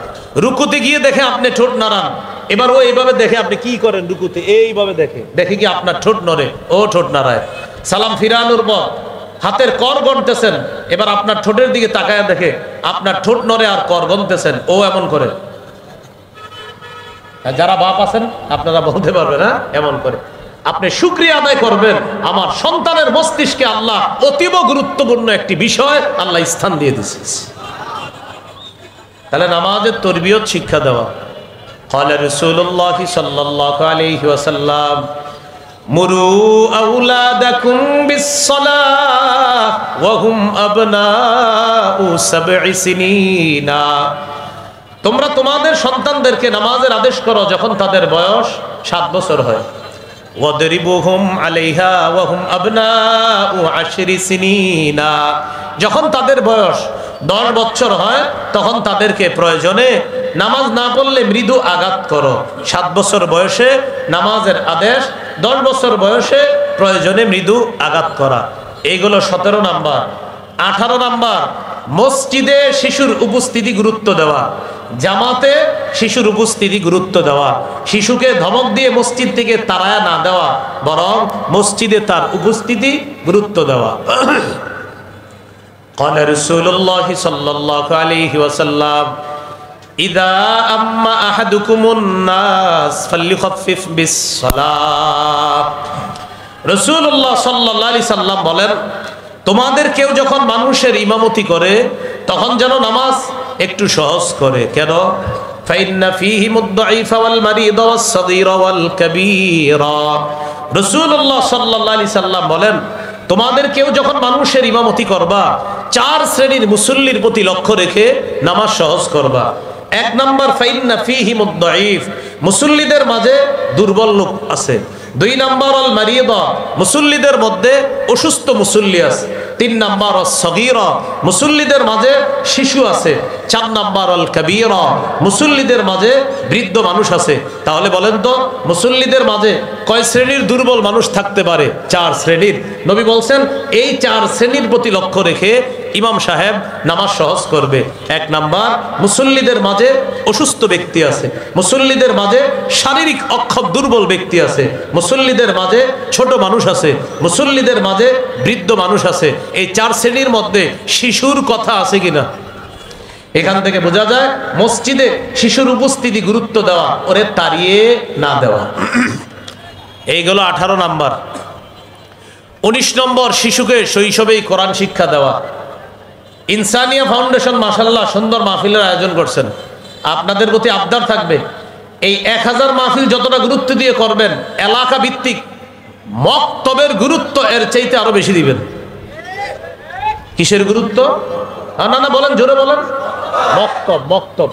রুকুতে গিয়ে দেখে আপনি ঠোঁট নাড়ান, এবার ও এইভাবে দেখে আপনি কি করেন রুকুতে, এইভাবে দেখে দেখে কি আপনার ঠোঁট নড়ে, ও ঠোঁট নাড়ায়। সালাম ফিরানোর পর হাতের কর গণতেছেন, এবার আপনার ঠোঁটের দিকে তাকায় দেখে আপনার ঠোঁট নড়ে আর কর গণতেছেন, ও এমন করে। যারা বাপ আছেন আপনারা বলতে পারবেন, হ্যাঁ এমন করে আপনি শুকরিয়া আদায় করবেন, আমার সন্তানের মস্তিষ্কে আল্লাহ অতীব গুরুত্বপূর্ণ একটি বিষয় আল্লাহ স্থান দিয়ে দিয়েছে। তাহলে নামাজের তরবিয়ত শিক্ষা দেওয়া। قال رسول الله صلى الله عليه وسلم مروا أولادكم بالصلاة وهم أبناء 7 سنين। তোমরা তোমাদের সন্তানদেরকে নামাজের আদেশ করো যখন তাদের বয়স 7 বছর হয়। ওয়াদরিবুহুম আলাইহা ওয়া হুম আবনাউ 10 সিনিন। যখন তাদের বয়স 10 বছর হয় তখন তাদেরকে প্রয়োজনে নামাজ না পড়লে মৃদু আঘাত করো। 7 বছর বয়সে নামাজের আদেশ, 10 বছর বয়সে প্রয়োজনে মৃদু আঘাত করা। এইগুলো 17 নাম্বার। 18 নাম্বার, মসজিদে শিশুর উপস্থিতি গুরুত্ব দেওয়া, জামাতে শিশুর উপস্থিতি গুরুত্ব দেওয়া, শিশুকে ধমক দিয়ে মসজিদ থেকে তাড়ায়া না দেওয়া, বরং মসজিদে তার উপস্থিতি গুরুত্ব দেওয়া। قال رسول الله صلى الله عليه وسلم إذا أما أحدكم الناس فليخفف بالصلاة। রাসূলুল্লাহ সাল্লাল্লাহু আলাইহি সাল্লাম বলেন, তোমাদের কেউ যখন মানুষের ইমামতি করে তখন যেন নামাজ একটু সহজ করে। কেন? ফাইন্না ফীহি মুদ্দাঈফা ওয়াল মারিদ ওয়াস সাগীরা ওয়াল কাবীরা। রাসূলুল্লাহ সাল্লাল্লাহু আলাইহি সাল্লাম বলেন, তোমাদের কেউ যখন মানুষের ইমামতি করবা 4 শ্রেণীর মুসল্লির প্রতি লক্ষ্য রেখে নামাজ সহজ করবা। 1 নাম্বার, ফাইন্না ফীহি মুদ্দাঈফ, মুসল্লিদের মাঝে দুর্বল লোক আছে। 2 নাম্বার, আল মারিদা, মুসল্লিদের মধ্যে অসুস্থ মুসল্লি আছে। 3 নাম্বার, আস-সাগীরা, মুসল্লিদের মাঝে শিশু আছে। 4 নাম্বার, আল কাবীরা, মুসল্লিদের মাঝে বৃদ্ধ মানুষ আছে। তাহলে বলেন তো মুসল্লিদের মাঝে কয় শ্রেণীর দুর্বল মানুষ থাকতে পারে? 4 শ্রেণীর। নবী বলছেন এই 4 শ্রেণীর প্রতি লক্ষ্য রেখে ইমাম সাহেব নামাজ সহজ করবে। 1 নাম্বার, মুসল্লিদের মাঝে অসুস্থ ব্যক্তি আছে, মুসল্লিদের মাঝে শারীরিক অক্ষম দুর্বল ব্যক্তি আছে, মুসল্লিদের মাঝে ছোট মানুষ আছে, মুসল্লিদের মাঝে বৃদ্ধ মানুষ আছে। এই 4 শ্রেণীর মধ্যে শিশুর কথা আছে কিনা? এখান থেকে বোঝা যায় মসজিদে শিশুর উপস্থিতি গুরুত্ব দেওয়া, ওরে তাড়িয়ে না দেওয়া। এইগুলো 18 নাম্বার। 19 নম্বর, শিশুকে শৈশবেই কোরআন শিক্ষা দেওয়া। ইনসানিয়া ফাউন্ডেশন মাশাআল্লাহ সুন্দর মাহফিলের আয়োজন করছেন। আপনাদের প্রতি আবদার থাকবে, এই 1000 মাহফিল যতটা গুরুত্ব দিয়ে করবেন, এলাকা ভিত্তিক মক্তবের গুরুত্ব এর চাইতে আরো বেশি দিবেন। কিসের গুরুত্ব? না বলেন, জোরে বলেন। মক্তব, মক্তব,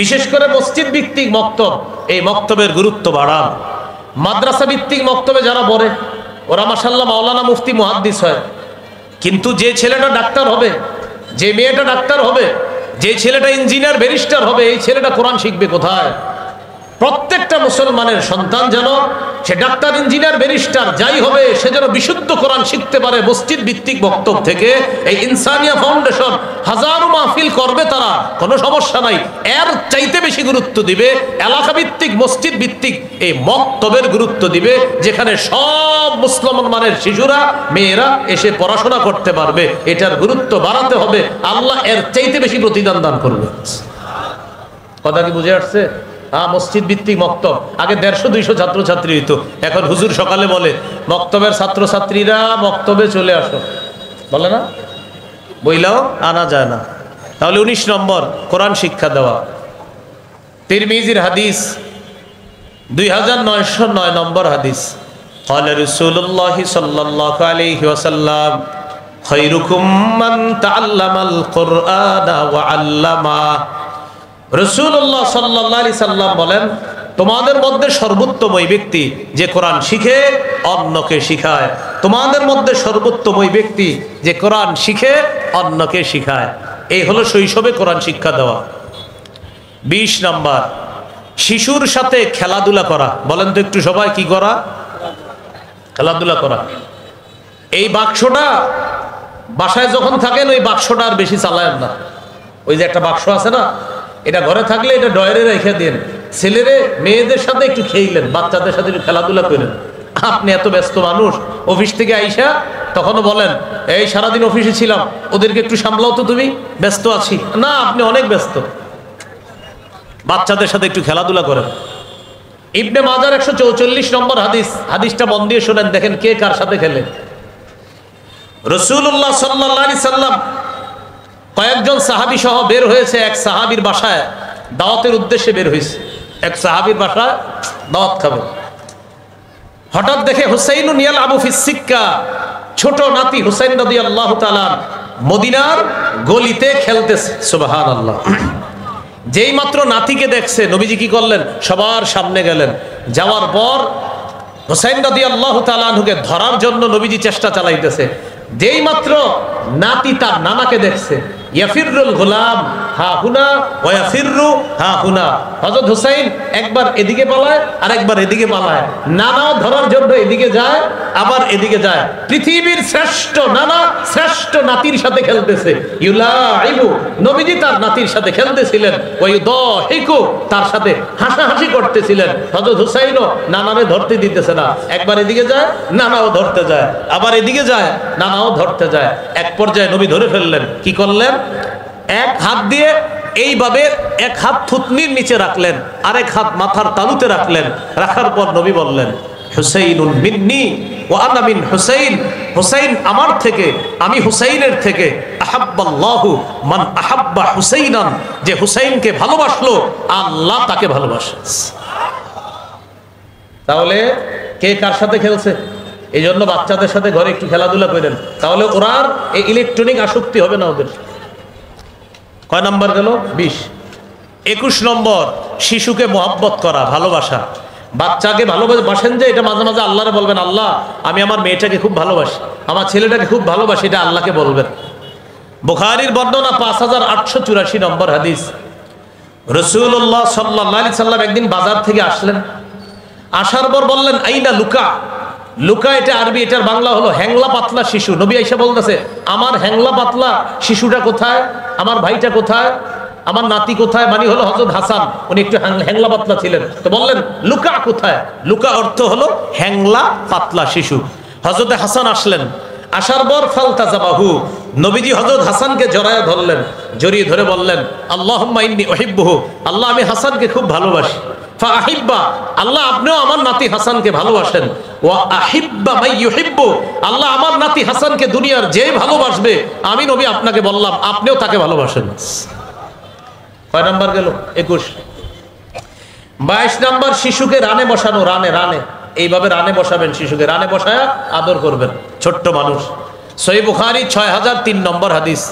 বিশেষ করে মসজিদ ভিত্তিক মক্তব, এই মক্তবের গুরুত্ব বাড়ান। মাদ্রাসা ভিত্তিক মক্তবে যারা পড়ে ওরা মাশাআল্লাহ মাওলানা মুফতি মুহাদ্দিস হয়, কিন্তু যে ছেলেটা ডাক্তার হবে, যে মেয়েটা ডাক্তার হবে, যে ছেলেটা ইঞ্জিনিয়ার ব্যারিস্টার হবে, এই ছেলেটা কোরআন শিখবে কোথায়? প্রত্যেকটা মুসলমানের সন্তান যেন সে ডাক্তার, ইঞ্জিনিয়ার, ব্যারিস্টার যাই হবে, সে যেন বিশুদ্ধ কোরআন শিখতে পারে মসজিদ ভিত্তিক বক্তব্য থেকে। এই ইনসানিয়া ফাউন্ডেশন হাজারো মাহফিল করবে, তারা কোনো সমস্যা নাই। এর চাইতে বেশি গুরুত্ব দিবে এলাকা ভিত্তিক, মসজিদ ভিত্তিক এই মক্তবের গুরুত্ব দিবে, যেখানে সব মুসলমানের শিশুরা, মেয়েরা এসে পড়াশোনা করতে পারবে। এটার গুরুত্ব বাড়াতে হবে। আল্লাহ এর চাইতে বেশি প্রতিদান দান করবে। কথা কি বুঝে আসছে? মসজিদ ভিত্তিক মক্তব আগে 150-200 ছাত্রছাত্রী হইতো, এখন হুজুর সকালে বলে মক্তবের ছাত্রছাত্রীরা মক্তবে চলে আসো, বলে না? বইলাও আনা যায় না। তাহলে 19 নম্বর, কোরআন শিক্ষা দেওয়া। তিরমিজির হাদিস 2909 নম্বর হাদিস, قال رسول الله صلى الله عليه وسلم خيركم من تعلم القرآن وعلمه। রাসূলুল্লাহ সাল্লাল্লাহু আলাইহি সাল্লাম বলেন, তোমাদের মধ্যে সর্বোত্তম ওই ব্যক্তি যে কোরআন শিখে অন্যকে শিখায়। তোমাদের মধ্যে সর্বোত্তম ওই ব্যক্তি যে কোরআন শিখে অন্যকে শিখায়। এই হলো শৈশবে কোরআন শিক্ষা দেওয়া। 20 নাম্বার, শিশুর সাথে খেলাধুলা করা। বলেন তো একটু সবাই, কি করা? খেলাধুলা করা। এই বাক্সটা বাসায় যখন থাকেন ওই বাক্সটা আর বেশি চালায়েন না। ওই যে একটা বাক্স আছে না, এটা ঘরে থাকলে এটা ডয়ারে রেখে দেন। ছেলেরে মেয়েদের সাথে একটু খেইলেন, বাচ্চাদের সাথে একটু খেলাধুলা করেন। আপনি এত ব্যস্ত মানুষ, অফিস থেকে আইসা তখনও বলেন এই সারাদিন অফিসে ছিলাম, ওদেরকে একটু সামলাও তো, তুমি ব্যস্ত আছি। না, আপনি অনেক ব্যস্ত। বাচ্চাদের সাথে একটু খেলাধুলা করেন। ইবনে মাজার 144 নম্বর হাদিস, হাদিসটা মন দিয়ে শোনেন, দেখেন কে কার সাথে খেলে। রাসূলুল্লাহ সাল্লাল্লাহু আলাইহি সাল্লাম কয়েকজন সাহাবী সহ বের হয়েছে এক সাহাবীর বাসায় দাওয়াতের উদ্দেশ্যে বের হয়েছে। এক সাহাবীর বাসায় দাওয়াত খাবে। হঠাৎ দেখে হুসাইনুন ইয়ালআবু ফিস সিক্কা, ছোট নাতি হুসাইন রাদিয়াল্লাহু তাআলা মদিনার গলিতে খেলতেছে। সুবহানাল্লাহ। যেই মাত্র নাতিকে দেখছে নবীজি কি করলেন? সবার সামনে গেলেন। যাওয়ার পর হুসাইন রাদিয়াল্লাহু তাআলা আনহুকে ধরার জন্য নবীজি চেষ্টা চালাইতেছে। যেই মাত্র নাতি তার নানাকে দেখছে, ইয়াফিরুল গোলাম হা হুনা ওয়া ইয়াফিরু হা হুনা, হযরত হুসাইন একবার এদিকে পালায় আর একবার এদিকে পালায়। নানাও ধরার জন্য এদিকে যায় আবার এদিকে যায়। পৃথিবীর শ্রেষ্ঠ নানা শ্রেষ্ঠ নাতির সাথে খেলতেছে। ইউলাইবু, নবীজি তার নাতির সাথে খেলতেছিলেন। ওয়া ইউদাহিকু, তার সাথে হাসাহাসি করতেছিলেন। হযরত হুসাইনও নানারে ধরতে দিতেছে না। একবার এদিকে যায়, নানাও ধরতে যায়, আবার এদিকে যায়, নানাও ধরতে যায়। এক পর্যায়ে নবী ধরে ফেললেন। কি করলেন? এক হাত দিয়ে এইভাবে এক হাত থুতনির নিচে রাখলেন, আরেক হাত মাথার তালুতে রাখলেন। রাখার পর নবী বললেন, হুসাইনুন মিন্নি ওয়া আনা মিন হুসাইন, হুসাইন আমার থেকে, আমি হুসাইনের থেকে। আহাব্বাল্লাহু মান আহাব্বা হুসাইনান, যে হুসাইনকে ভালোবাসলো আল্লাহ তাকে ভালোবাসে। তাহলে কে কার সাথে খেলছে? এই জন্য বাচ্চাদের সাথে ঘরে একটু খেলাধুলা করেন, তাহলে ওরা আর এই ইলেকট্রনিক আসক্তি হবে না ওদের। কয় নাম্বার গেল? 20। 21 নম্বর, শিশুকে মহব্বত করা, ভালোবাসা। বাচ্চাকে ভালোবাসেন যে, এটা মাঝে মাঝে আল্লাহরে বলবেন, আল্লাহ আমি আমার মেয়েটাকে খুব ভালোবাসি, আমার ছেলেটাকে খুব ভালোবাসি, এটা আল্লাহকে বলবেন। বুখারীর বর্ণনা 5884 নম্বর হাদিস। রাসূলুল্লাহ সাল্লাল্লাহু আলাইহি সাল্লাম একদিন বাজার থেকে আসলেন। আসার পর বললেন, আইনা লুকা। লুকা এটা আরবি, এটার বাংলা হলো হ্যাংলা পাতলা শিশু। নবী আয়েশা বলতেছে, আমার হ্যাংলা পাতলা শিশুটা কোথায়? আমার ভাইটা কোথায়? আমার নাতি কোথায়? মানে হলো হযরত হাসান, উনি একটু হ্যাংলা পাতলা ছিলেন। তো বললেন লুকা কোথায়? লুকা অর্থ হলো হ্যাংলা পাতলা শিশু। হযরত হাসান আসলেন। আসার পর ফালতাজাবাহু, নবীজি হযরত হাসানকে জড়ায় ধরলেন। জড়িয়ে ধরে বললেন, আল্লাহুম্মা ইন্নী উহিব্বুহু, আল্লাহ আমি হাসানকে খুব ভালোবাসি। ফাআহিব্বা, আল্লাহ আপনিও আমার নাতি হাসানকে ভালোবাসেন। ওয়া আহিব্বা মাই ইউহিব্বু, আল্লাহ আমার নাতি হাসানকে দুনিয়ার যে ভালোবাসবে আমি নবী আপনাকে বললাম আপনিও তাকে ভালোবাসেন। কয় নাম্বার গেল? 21। 22 নাম্বার, শিশুকে রানে বসানো। রানে রানে এইভাবে রানে বসাবেন শিশুকে, রানে বসায়া আদর করবেন, ছোট্ট মানুষ। সহিহ বুখারী 6003 নম্বর হাদিস।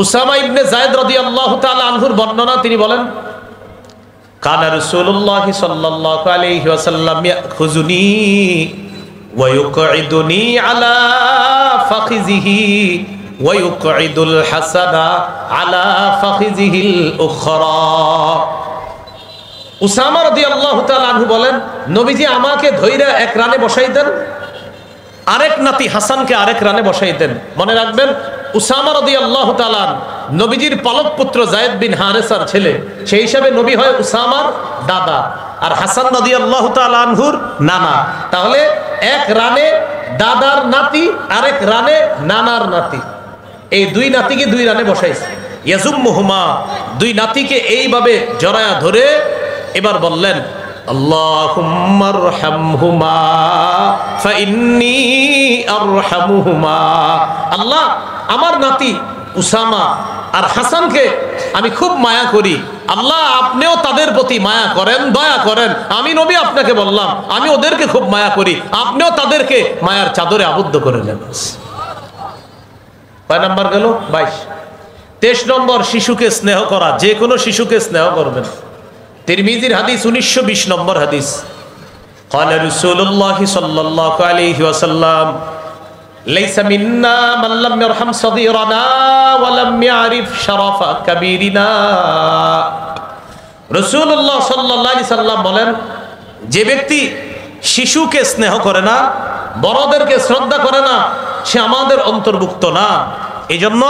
উসামা ইবনে যায়েদ রাদিয়াল্লাহু তাআলা আনহুর বর্ণনা, তিনি বলেন, কানা রাসূলুল্লাহ সাল্লাল্লাহু আলাইহি ওয়াসাল্লাম ইয়াখুযুনি ওয়া ইউকঈদুনি আলা ফাখিযিহি ওয়া ইউকঈদুল হাসানা আলা ফাখিযিহিল উখরা। উসামা রাদিয়াল্লাহু তাআলা আনহু বলেন, নবীজি আমাকে ধইরা এক রানে বসাইতেন, আরেক নাতি হাসানকে আরেক রানে বসাইতেন। মনে রাখবেন, উসামা রাদিয়াল্লাহু তাআলা নবীজির পালক পুত্র যায়েদ বিন হারেসার ছেলে, সেই হিসাবে নবী হয় উসামার দাদা, আর হাসান রাদিয়াল্লাহু তাআলা আনহুর নানা। তাহলে এক রানে দাদার নাতি, আরেক রানে নানার নাতি, এই দুই নাতিকে দুই রানে বসাইছে। ইয়াজুম্মুহুমা, দুই নাতিকে এইভাবে জড়ায়া ধরে এবার বললেন, আল্লাহুম্মা আরহামহুমা ফাইন্নী আরহামুহুমা, আল্লাহ আমার নাতি উসামা আর হাসানকে আমি খুব মায়া করি, আল্লাহ আপনিও তাদের প্রতি মায়া করেন, দয়া করেন। আমি নবী আপনাকে বললাম আমি ওদেরকে খুব মায়া করি, আপনিও তাদেরকে মায়ার চাদরে আবদ্ধ করে নেন। কয় নাম্বার গেল? 22। 23 নম্বর, শিশুকে স্নেহ করা, যে কোনো শিশুকে স্নেহ করবেন। তিরমিজির হাদিস 1920 নম্বর হাদিস। قال رسول الله صلى الله عليه وسلم ليس منا من لم يرحم صغيرنا ولم يعرف شرف كبيرنا। রাসূলুল্লাহ সাল্লাল্লাহু আলাইহি সাল্লাম বলেন, যে ব্যক্তি শিশুকে স্নেহ করে না, বড়দেরকে শ্রদ্ধা করে না, সে আমাদের অন্তর্ভুক্ত না। এই জন্য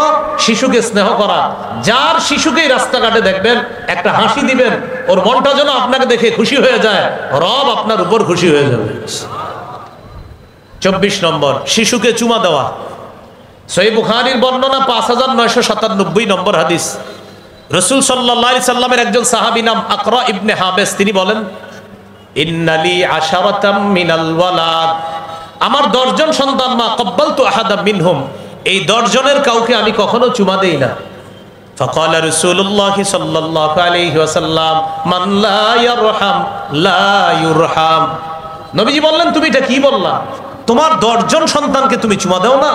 শিশুকে স্নেহ করা। যার শিশুকেই রাস্তাঘাটে দেখবেন একটা হাসি দিবেন, ওর মনটা যেন আপনাকে দেখে খুশি হয়ে যায়, রব আপনার উপর খুশি হয়ে যাবে। 24 নম্বর, শিশুকে চুমা দেওয়া। সহিহ বুখারীর বর্ণনা 5997 নম্বর হাদিস। রাসূল সাল্লাল্লাহু আলাইহি সাল্লামের একজন সাহাবী নাম আকরা ইবনে হাবেস, তিনি বলেন ইন্নালি আশারাতাম মিনাল ওয়ালাদ, আমার 10 জন সন্তান, মা ক্বাব্বালতু আহাদাম মিনহুম, এই 10 জনের কাউকে আমি কখনো চুমা দেই না। ফাকাল রাসূলুল্লাহ সাল্লাল্লাহু আলাইহি ওয়াসাল্লাম মান লা ইয়ারহাম লা ইউরহাম। নবীজি বললেন তুমি এটা কি বললা, তোমার 10 জন সন্তানকে তুমি চুমা দাও না?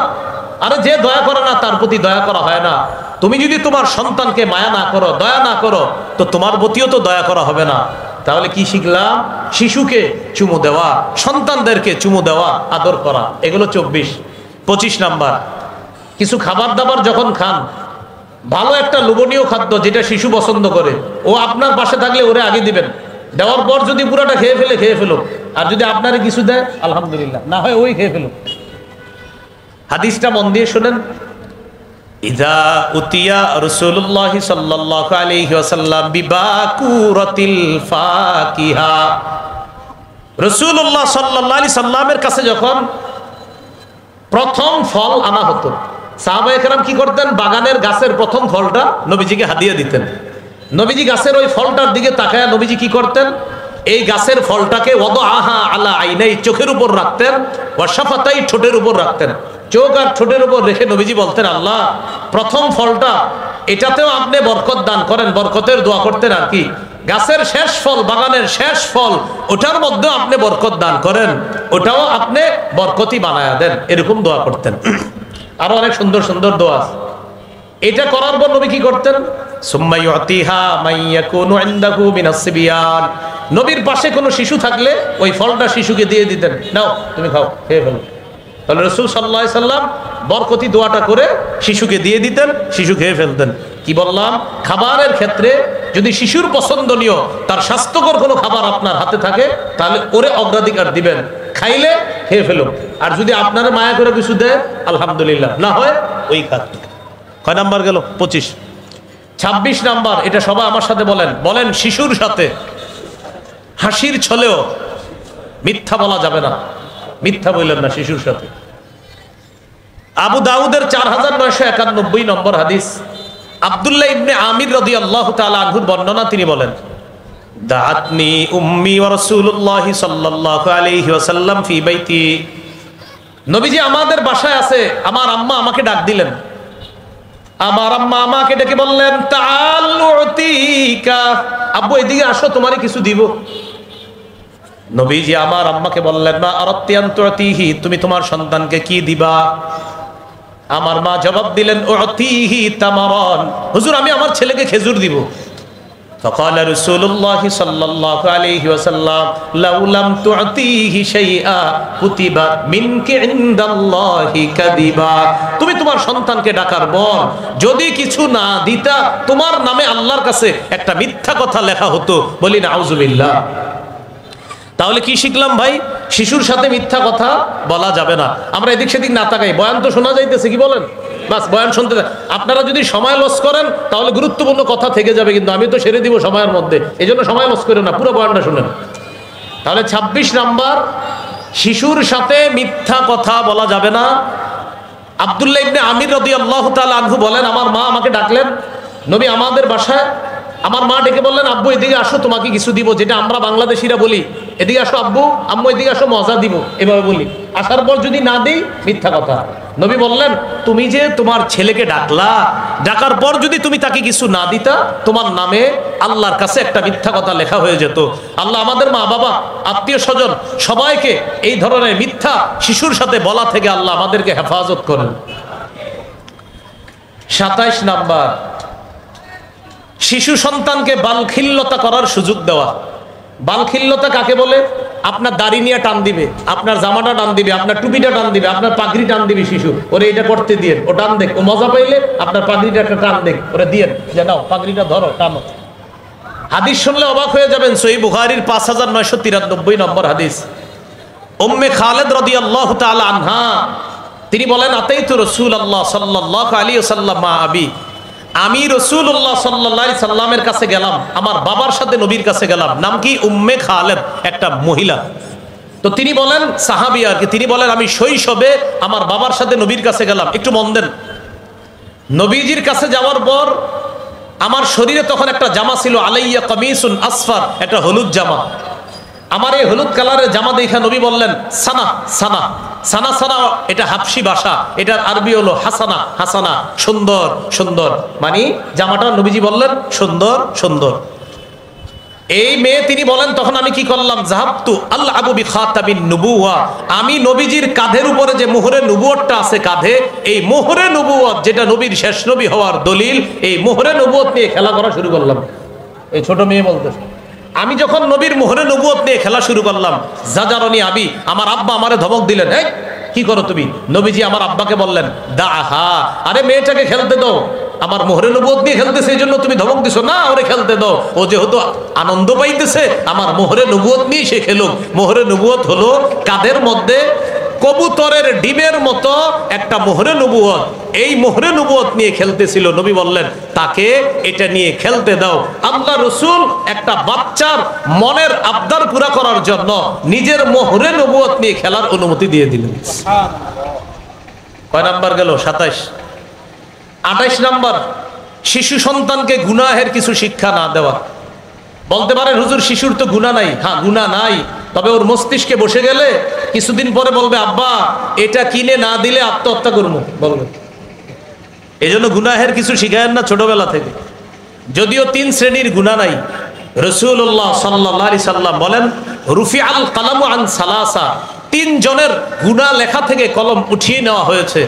আরে যে দয়া করে না তার প্রতি দয়া করা হয় না। তুমি যদি তোমার সন্তানকে মায়া না করো, দয়া না করো, তো তোমার প্রতিও তো দয়া করা হবে না। তাহলে কি শিখলাম? শিশুকে চুমু দেওয়া, সন্তানদেরকে চুমু দেওয়া, আদর করা, এগুলো 25 নাম্বার। কিছু খাবার দাবার যখন খান, ভালো একটা লোভনীয় খাদ্য যেটা শিশু পছন্দ করে, ও আপনার পাশে থাকলে ওরে আগে দিবেন। দেওয়ার পর যদি পুরাটা খেয়ে ফেলো, আর যদি আপনারে কিছু দেয় আলহামদুলিল্লাহ, না হয় ওই খেয়ে ফেলো। হাদিসটা মন দিয়ে শুনেন। ইযা উতিয়া রাসূলুল্লাহ সাল্লাল্লাহু আলাইহি ওয়াসাল্লাম বিবাকুরাতিল ফাকিহা, রাসূলুল্লাহ সাল্লাল্লাহু আলাইহি সাল্লামের কাছে যখন প্রথম ফল আনা হতো, সাহাবায়ে কেরাম কি করতেন? বাগানের গাছের প্রথম ফলটা নবীজিকে হাদিয়া দিতেন। নবীজি গাছের ওই ফলটার দিকে তাকায় নবীজি কি করতেন? এই গাছের ফলটাকে ওয়াদাআহা আলা আইনাই, চোখের উপর রাখতেন, ওয়া শাফাতাই, ঠোঁটের উপর রাখতেন। চোখ আর ঠোঁটের উপর রেখে নবীজি বলতেন, আল্লাহ প্রথম ফলটা এটাতেও আপনি বরকত দান করেন, বরকতের দোয়া করতেন। আর কি গাছের শেষ ফল, বাগানের শেষ ফল, ওটার মধ্যেও আপনি বরকত দান করেন, ওটাও আপনি বরকতি বানায়া দেন, এরকম দোয়া করতেন। আরো অনেক সুন্দর সুন্দর দোয়া আছে। এটা করার পর নবী কি করতেন? সুম্মা ইউতিহা মাইয়াকুনু ইনদাহু মিনাস সিবিয়ান, নবীর পাশে কোনো শিশু থাকলে ওই ফলটা শিশুকে দিয়ে দিতেন, নাও তুমি খাও, খেয়ে ফেলো। তাহলে রাসূল সাল্লাল্লাহু আলাইহি সাল্লাম বরকতি দোয়াটা করে শিশুকে দিয়ে দিতেন, শিশু খেয়ে ফেলতেন। কি বললাম? খাবারের ক্ষেত্রে যদি শিশুর পছন্দনীয়, তার স্বাস্থ্যকর কোনো খাবার আপনার হাতে থাকে, তাহলে ওরে অগ্রাধিকার দিবেন, খাইলে খেয়ে ফেলুন। আর যদি আপনার মায়া করে কিছু দেয় আলহামদুলিল্লাহ, না হয় ওই খাত। কয় নাম্বার গেল? 25। 26 নাম্বার, এটা সবাই আমার সাথে বলেন, শিশুর সাথে হাসির ছলেও মিথ্যা বলা যাবে না। মিথ্যা বললেন না শিশুর সাথে। আবু দাউদের 4991 নম্বর হাদিস, আব্দুল্লাহ ইবনে আমির রাদিয়াল্লাহু তাআলা আনহুর বর্ণনা, তিনি বলেন দাআতনি উম্মি ওয়া রাসূলুল্লাহ সাল্লাল্লাহু আলাইহি ওয়াসাল্লাম ফি বাইতি, নবীজি আমাদের বাসায় আছে, আমার আম্মা আমাকে ডাক দিলেন। আমার আম্মা আমাকে ডেকে বললেন তাআল উতিকা, আব্বু এদিকে আসো, তোমারে কিছু দিব। নবীজি আমার আম্মাকে বললেন মা আরাদতি আন তুতিহি, তুমি তোমার সন্তানকে কি দিবা? আমার মা জবাব দিলেন উতিহি তামারান, হুজুর আমি আমার ছেলেকে খেজুর দিব। فقال رسول الله صلى الله عليه وسلم لو لم تعطيه شيئا كتب منك عند الله كذبا, তুমি তোমার সন্তানকে ডাকার পর যদি কিছু না দিতা, তোমার নামে আল্লাহর কাছে একটা মিথ্যা কথা লেখা হতো। বলি নাউজুবিল্লাহ। তাহলে কি শিখলাম ভাই? শিশুর সাথে মিথ্যা কথা বলা যাবে না। আমরা এদিক সেদিক না তাকাই, বয়ান তো শোনা যাইতেছে, কি বলেন? বাস বয়ান শুনতে। আপনারা যদি সময় লস করেন তাহলে গুরুত্বপূর্ণ কথা থেকে যাবে, কিন্তু আমি তো সেরে দিব সময়ের মধ্যে, এই জন্য সময় লস করে না, পুরো বয়ানটা শুনেন। তাহলে 26 নাম্বার, শিশুর সাথে মিথ্যা কথা বলা যাবে না। আব্দুল্লাহ ইবনে আমির রাদিয়াল্লাহু তাআলা আনহু বলেন আমার মা আমাকে ডাকলেন, নবী আমাদের বাসায়, আমার মা ডেকে বললেন আব্বু এদিকে আসো, তোমাকে কিছু দিব, যেটা আমরা বাংলাদেশিরা বলি, এদিকে আসো আব্বু, আম্মু এদিকে আসো, মজা দিব, এভাবে বলি। আসার পর যদি না দেই মিথ্যা কথা। নবী বললেন তুমি যে তোমার ছেলেকে ডাকলা, ডাকার পর যদি তুমি তাকে কিছু না দিতা, তোমার নামে আল্লাহর কাছে একটা মিথ্যা কথা লেখা হয়ে যেত। আল্লাহ আমাদের মা বাবা, আত্মীয় স্বজন সবাইকে এই ধরনের মিথ্যা শিশুর সাথে বলা থেকে আল্লাহ আমাদেরকে হেফাজত করেন। 27 নাম্বার, শিশু সন্তানকে বালখিল্যতা করার সুযোগ দেওয়া। বালখিল্যতা কাকে বলে? আপনার দাড়ি নিয়ে টান দিবে, আপনার জামাটা টান দিবে, আপনার টুপিটা টান দিবে, আপনার পাগড়ি টান দিবে শিশু, ওরে এটা করতে দিয়ে, ও টান দেখ, ও মজা পাইলে আপনার পাগড়িটা একটা টান দেখ, ওরে দিয়ে যে নাও পাগড়িটা ধরো, টানো। হাদিস শুনলে অবাক হয়ে যাবেন, সহিহ বুখারীর 5993 নম্বর হাদিস। উম্মে খালেদ রাদিয়াল্লাহু তাআলা আনহা, তিনি বলেন আতাইতু রাসূলুল্লাহ সাল্লাল্লাহু আলাইহি ওয়াসাল্লাম মা আবি, আমি রাসূলুল্লাহ সাল্লাল্লাহু আলাইহি সাল্লামের কাছে গেলাম, আমার বাবার সাথে নবীর কাছে গেলাম। নাম কি? উম্মে খালেদ, একটা মহিলা। তো তিনি বলেন সাহাবী আর কি, তিনি বলেন আমি শৈশবে আমার বাবার সাথে নবীর কাছে গেলাম। একটু মন দেন, নবীজির কাছে যাওয়ার পর আমার শরীরে তখন একটা জামা ছিল, আলাইয়া কামিসুন আসফার, একটা হলুদ জামা। আমার এই হলুদ কালারের জামা দেখে নবী বললেন সানা সানা সানা সানা, এটা হাবশি ভাষা, এটার আরবি হলো হাসানা হাসানা, সুন্দর সুন্দর, মানে জামাটা নবীজি বললেন সুন্দর সুন্দর। এই মেয়ে তিনি বলেন তখন আমি কি করলাম, জাহাবতু আল আবু বি খাতামিন নুবুওয়া, আমি নবীজির কাঁধের উপরে যে মোহরে নবুয়তটা আছে কাঁধে, এই মোহরে নবুয়ত যেটা নবীর শেষ নবী হওয়ার দলিল, এই মোহরে নবুয়ত নিয়ে খেলা করা শুরু করলাম। এই ছোট মেয়ে বলতেছে, আমি যখন নবীর মোহরে নবুয়ত নিয়ে খেলা শুরু করলাম, জাজারনি আবি, আমার আব্বা আমারে ধমক দিলেন, এই কি করো তুমি? নবীজি আমার আব্বাকে বললেন দাহা, আরে মেয়েটাকে খেলতে দাও, আমার মোহরে নবুয়ত নিয়ে খেলতেছে এই জন্য তুমি ধমক দিছো না, ওরে খেলতে দাও, ও যেহেতু আনন্দ পাইতেছে আমার মোহরে নবুয়ত নিয়ে সে খেলুক। মোহরে নবুয়ত হলো কাদের মধ্যে কবুতরের ডিমের মতো একটা মোহরে নবুয়ত, এই মোহরে নবুয়ত নিয়ে খেলতেছিল। নবী বললেন তাকে এটা নিয়ে খেলতে দাও। আল্লাহ রসুল একটা বাচ্চার মনের আবদার পুরা করার জন্য নিজের মোহরে নবুয়ত নিয়ে খেলার অনুমতি দিয়ে দিলেন। কয় নাম্বার গেল? 27। 28 নাম্বার, শিশু সন্তানকে গুনাহের কিছু শিক্ষা না দেওয়া। বলতে পারেন হুজুর শিশুর তো গুনাহ নাই। হ্যাঁ গুনাহ নাই, তবে ওর মস্তিষ্কে বসে গেলে কিছুদিন পরে বলবে আব্বা এটা কিনে না দিলে আত্মহত্যা করবো বলবে। এই জন্য গুনাহের কিছু শিখায়েন না ছোটবেলা থেকে। যদিও 3 শ্রেণীর গুনাহ নাই, রাসূলুল্লাহ সাল্লাল্লাহু আলাইহি সাল্লাম বলেন রুফিআল কালামু আন সালাসা, 3 জনের গুনাহ লেখা থেকে কলম উঠিয়ে নেওয়া হয়েছে।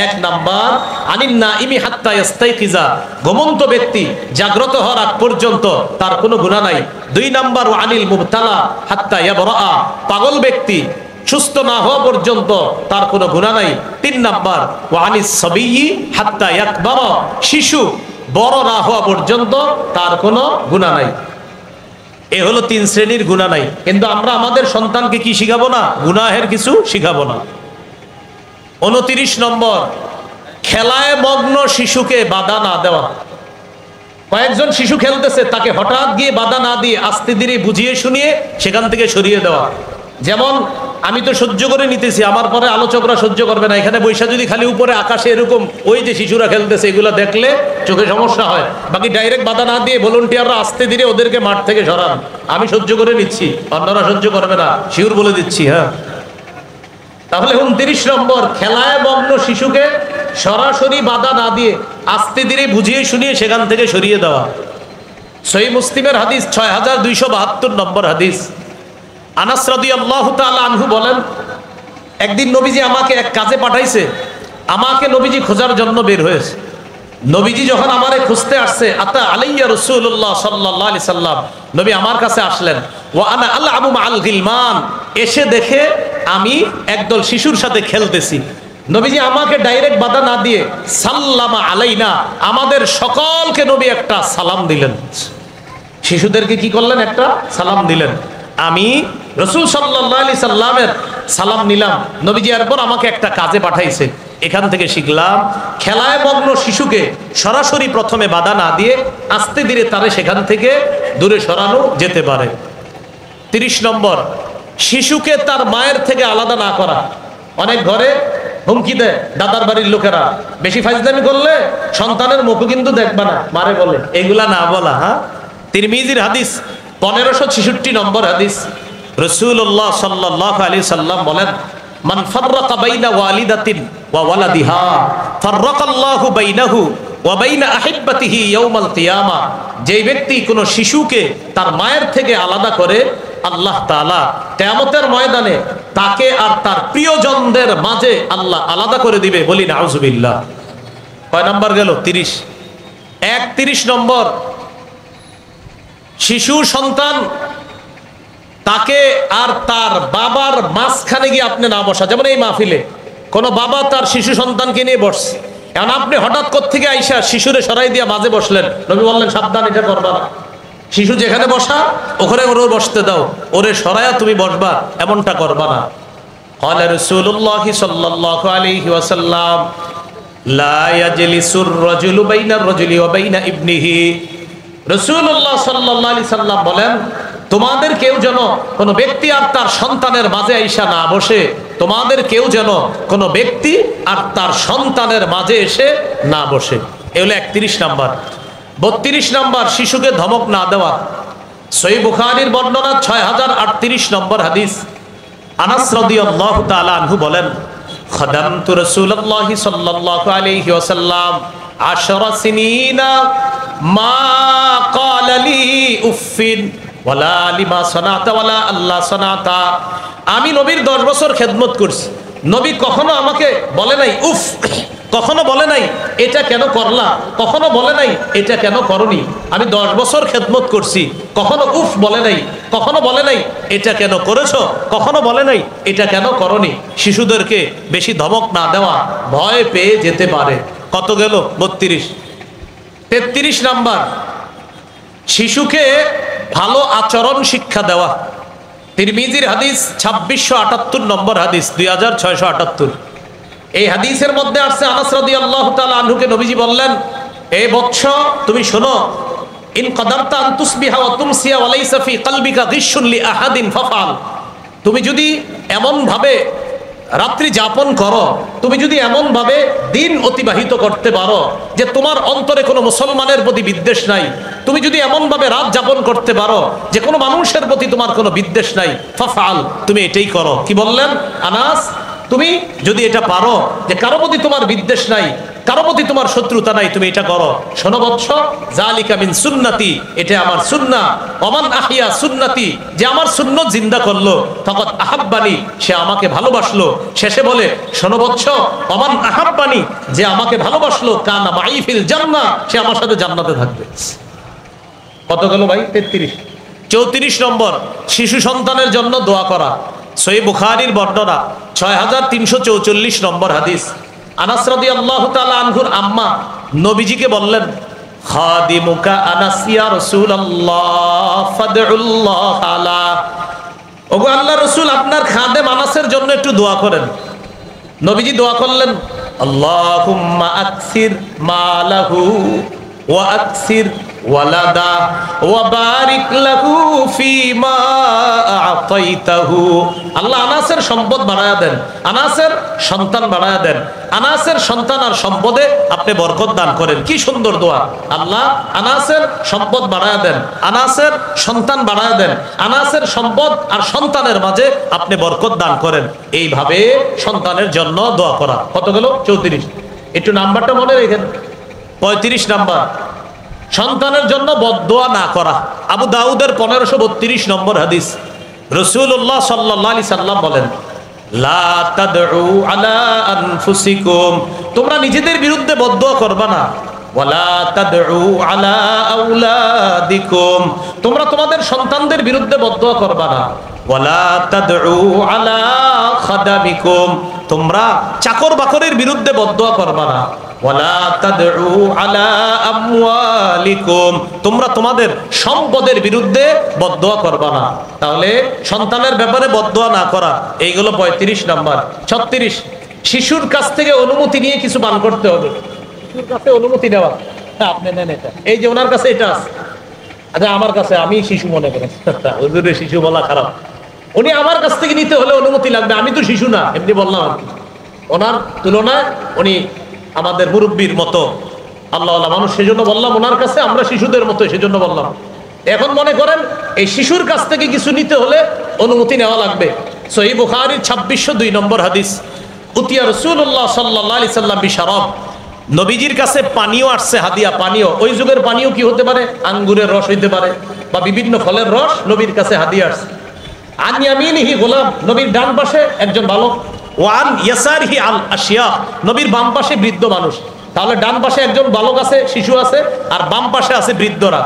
1 নাম্বার আনিন নাইমি হাত্তা ইস্তাইকিজা, ঘুমন্ত ব্যক্তি জাগ্রত হওয়ার আগ পর্যন্ত তার কোনো গুনাহ নাই। 2 নাম্বার আনিল মুবতালা হাত্তা ইয়াবরা, পাগল ব্যক্তি সুস্থ না হওয়া পর্যন্ত তার কোনো গুনাহ নাই। 3 নাম্বার ওয়ানিস সাবিয়্যি হাত্তা ইয়াকবারা, শিশু বড় না হওয়া পর্যন্ত তার কোনো গুনাহ নাই। এ হলো 3 শ্রেণীর গুনাহ নাই। কিন্তু আমরা আমাদের সন্তানকে কি শিখাবো না? গুনাহের কিছু শিখাবো না। 29 নম্বর, খেলায় মগ্ন শিশুকে বাধা না দেওয়া। কয়েকজন শিশু খেলতেছে, তাকে হঠাৎ গিয়ে বাধা না দিয়ে আস্তে ধীরে বুঝিয়ে শুনিয়ে সেখান থেকে সরিয়ে দেওয়া। যেমন আমি তো সহ্য করে নিতেছি, আমার পরে আলোচকরা সহ্য করবে না, এখানে বৈশা যদি খালি উপরে আকাশে এরকম ওই যে শিশুরা খেলতেছে এগুলো দেখলে চোখে সমস্যা হয়, বাকি ডাইরেক্ট বাধা না দিয়ে ভলান্টিয়াররা আস্তে ধীরে ওদেরকে মাঠ থেকে সরান। আমি সহ্য করে নিচ্ছি, অন্যরা সহ্য করবে না, শিউর বলে দিচ্ছি। হ্যাঁ, তাহলে 29 নম্বর, খেলায় মগ্ন শিশুকে সরাসরি বাধা না দিয়ে আস্তে ধীরে বুঝিয়ে শুনিয়ে সেখান থেকে সরিয়ে দেওয়া। সহিহ মুসলিমের হাদিস 6272 নম্বর হাদিস। আনাস রাদিয়াল্লাহু তাআলা আনহু বলেন একদিন নবীজি আমাকে এক কাজে পাঠাইছে, আমাকে নবীজি খোঁজার জন্য বের হয়েছে। নবীজি যখন আমারে খুঁজতে আসছে, আতা আলাইয়া রাসূলুল্লাহ সাল্লাল্লাহু আলাইহি সাল্লাম, নবী আমার কাছে আসলেন। ওয়া আনা আলআবু মাআল গিলমান, এসে দেখে আমি একদল শিশুর সাথে খেলতেছি। নবীজি আমাকে ডাইরেক্ট বাধা না দিয়ে সাল্লামা আলাইনা, আমাদের সকলকে নবী একটা সালাম দিলেন। শিশুদেরকে কি করলেন? একটা সালাম দিলেন। আমি রাসূল সাল্লাল্লাহু আলাইহি সাল্লামের সালাম নিলাম। নবীজি এরপর আমাকে একটা কাজে পাঠাইছে। এখান থেকে শিখলাম খেলায় মগ্ন শিশুকে সরাসরি প্রথমে বাধা না দিয়ে আস্তে ধীরে তারে সেখান থেকে দূরে সরানো যেতে পারে। 30 নম্বর, শিশুকে তার মায়ের থেকে আলাদা না করা। অনেক ঘরে হুমকি দেয় দাদার বাড়ির লোকেরা, বেশি ফাজলামি করলে সন্তানের মুখও কিন্তু দেখবা না, মারে বলে, এগুলা না বলা। হ্যাঁ, তিরমিজির হাদিস 1566 নম্বর হাদিস। রাসূলুল্লাহ সাল্লাল্লাহু আলাইহি সাল্লাম বলেন মান ফাররাকা বাইনা ওয়ালিদাতিন ওয়া ওয়ালাদিহা ফাররাকাল্লাহু বাইনাহু ওয়া বাইনা আহিব্বাতিহি ইয়াউমাল কিয়ামা, যে ব্যক্তি কোনো শিশুকে তার মায়ের থেকে আলাদা করে আল্লাহ তাআলা কিয়ামতের ময়দানে তাকে আর তার প্রিয়জনদের মাঝে আল্লাহ আলাদা করে দিবে। বলি নাউজুবিল্লাহ। কয় নাম্বার গেল? 30। 31 নম্বর, শিশু সন্তান তাকে আর তার বাবার মাঝখানে গিয়ে আপনি না বসা। যেমন এই মাহফিলে কোনো বাবা তার শিশু সন্তানকে নিয়ে বসছে, এখন আপনি হঠাৎ কোত্থেকে আইসা শিশুরে সরাই দিয়ে মাঝে বসলেন। নবী বললেন সাবধান, এটা করবা না। শিশু যেখানে বসা ওখানে ওর বসতে দাও, ওরে সরায়া তুমি বসবা এমনটা করবা না। قال رسول الله صلى الله عليه وسلم لا يجلس الرجل بين الرجل وبين ابنه। রাসূলুল্লাহ সাল্লাল্লাহু আলাইহি সাল্লাম বলেন তোমাদের কেউ যেন কোনো ব্যক্তি আর তার সন্তানের মাঝে আইসা না বসে, তোমাদের কেউ যেন কোনো ব্যক্তি আর তার সন্তানের মাঝে এসে না বসে। এ হলো 31 নাম্বার। 32 নম্বর, শিশুকে ধমক না দেওয়া। সহিহ বুখারীর বর্ণনা 6038 নম্বর হাদিস। আনাস রাদিয়াল্লাহু তাআলা আনহু বলেন, খাদামতু রাসূলুল্লাহ সাল্লাল্লাহু আলাইহি ওয়াসাল্লাম 10 সিনিনা মা ক্বালা লি উফিন ওয়ালা লিমা সানাতা ওয়ালা আল্লাহ সানাতা। আমি নবীর 10 বছর খেদমত করছি, নবী কখনো আমাকে বলে নাই উফ, কখনো বলে নাই এটা কেন করলা, কখনো বলে নাই এটা কেন করনি। আমি 10 বছর খেদমত করছি, কখনো উফ বলে নাই, কখনো বলে নাই এটা কেন করেছো, কখনো বলে নাই এটা কেন করনি। শিশুদেরকে বেশি ধমক না দেওয়া, ভয় পেয়ে যেতে পারে। কত গেল? 32। 33 নাম্বার, শিশুকে ভালো আচরণ শিক্ষা দেওয়া। তিরমিজির হাদিস 2678 নম্বর হাদিস, 2678। এই হাদিসের মধ্যে আসছে, আনাস রাদিয়াল্লাহু তাআলা আনহুকে নবীজি বললেন, এই বৎস তুমি শোনো, ইন কাদারতা আন তুসবিহা ওয়া তুমসিয়া ওয়া লাইসা ফি কলবিকা গিশশুন লি আহাদিন ফাফআল। তুমি যদি এমন ভাবে রাত্রি যাপন করো, তুমি যদি এমন ভাবে দিন অতিবাহিত করতে পারো যে তোমার অন্তরে কোনো মুসলমানের প্রতি বিদ্বেষ নাই, তুমি যদি এমন ভাবে রাত যাপন করতে পারো যে কোনো মানুষের প্রতি তোমার কোনো বিদ্বেষ নাই, ফাফআল, তুমি এটাই করো। কি বললেন? আনাস, তুমি যদি এটা পারো যে কারো প্রতি তোমার বিদ্বেষ নাই, কারো প্রতি তোমার শত্রুতা নাই, তুমি এটা করো। শোনো বৎস, জালিকা মিন সুন্নতি, এটা আমার সুন্নাহ। ওমান আহইয়া সুন্নতি, যে আমার সুন্নত জিন্দা করলো, ফাকাদ আহাব্বানি, সে আমাকে ভালোবাসলো। শেষে বলে, শোনো বৎস, ওমান আহাব্বানি, যে আমাকে ভালোবাসলো, কানা মাই ফিল জান্নাহ, সে আমার সাথে জান্নাতে থাকবে। কত গেল ভাই? 33। 34 নম্বর, শিশু সন্তানের জন্য দোয়া করা। সহিহ বুখারীর বর্ণনা 6344 নম্বর হাদিস। আনাস রাদিয়াল্লাহু তাআলা আনহুর আম্মা নবীজিকে বললেন, খাদিমুকা আনাস ইয়া রাসূলুল্লাহ ফাদউল্লাহ তাআলা। ওগো আল্লাহর রাসূল, আপনার খাদেম আনাসের জন্য একটু দোয়া করেন। নবীজি দোয়া করলেন, আল্লাহুম্মা আকসির মালাহু ওয়া আকসির ওয়ালাদা ওয়া বারিক লাহু ফিমা আ'তাইতাহু। আল্লাহ আনাসের সম্পদ বাড়ায়া দেন, আনাসের সন্তান বাড়ায়া দেন, আনাসের সন্তান আর সম্পদে আপনি বরকত দান করেন। কি সুন্দর দোয়া! আল্লাহ আনাসের সম্পদ বাড়ায়া দেন, আনাসের সন্তান বাড়ায়া দেন, আনাসের সম্পদ আর সন্তানের মাঝে আপনি বরকত দান করেন। এইভাবে সন্তানের জন্য দোয়া করা। কত গেল? 34। একটু নাম্বারটা মনে রেখেন। 35 নাম্বার, সন্তানের জন্য বদদোয়া না করা। আবু দাউদের 1532 নম্বর হাদিস। রাসূলুল্লাহ সাল্লাল্লাহু আলাইহি সাল্লাম বলেন, লা তাদউ আলা আনফুসিকুম, তোমরা নিজেদের বিরুদ্ধে বদদোয়া করবা না। ওয়ালা তাদউ আলা আওলাদিকুম, তোমরা তোমাদের সন্তানদের বিরুদ্ধে বদদোয়া করবা না। ওয়ালা তাদউ আলা খাদামিকুম, তোমরা চাকর বাকরের বিরুদ্ধে বদদোয়া করবা না। ওয়ালা তাদউ আলা আমওয়ালিকুম, তোমরা তোমাদের সম্পদের বিরুদ্ধে বদদোয়া করবা না। তাহলে সন্তানের ব্যাপারে বদদোয়া না করা, এইগুলো 35 নাম্বার। 36, শিশুর কাছ থেকে অনুমতি নিয়ে কিছু পান করতে হবে। শিশুর কাছে অনুমতি নেওয়া, আপনি নেন এটা, এই যে ওনার কাছে এটা আছে, আচ্ছা আমার কাছে, আমি শিশু মনে করেন, হুজুরের শিশু বলা খারাপ, উনি আমার কাছ থেকে নিতে হলে অনুমতি লাগবে, আমি তো শিশু না, এমনি বললাম আর কি। ওনার তুলনায় উনি আমাদের মুরব্বীর মতো আল্লাহ মানুষ, সেজন্য বললাম ওনার কাছে, আমরা শিশুদের মতো সেজন্য বললাম। এখন মনে করেন এই শিশুর কাছ থেকে কিছু নিতে হলে অনুমতি নেওয়া লাগবে। সহিহ বুখারীর 2602 নম্বর হাদিস। উতিয়া রাসূলুল্লাহ সাল্লাল্লাহু আলাইহি সাল্লাম বিশারাব, নবীজির কাছে পানীয় আসছে, হাদিয়া পানীয়। ওই যুগের পানীয় কি হতে পারে? আঙ্গুরের রস হইতে পারে বা বিভিন্ন ফলের রস নবীর কাছে হাদিয়া আসছে। আন ইয়ামিনিহি গোলাম, নবীর ডান পাশে একজন বালক। ওয়ান ইয়াসারিহি আল আশিয়া, নবীর বাম পাশে বৃদ্ধ মানুষ। তাহলে ডান পাশে একজন বালক আছে, শিশু আছে, আর বাম পাশে আছে বৃদ্ধরা।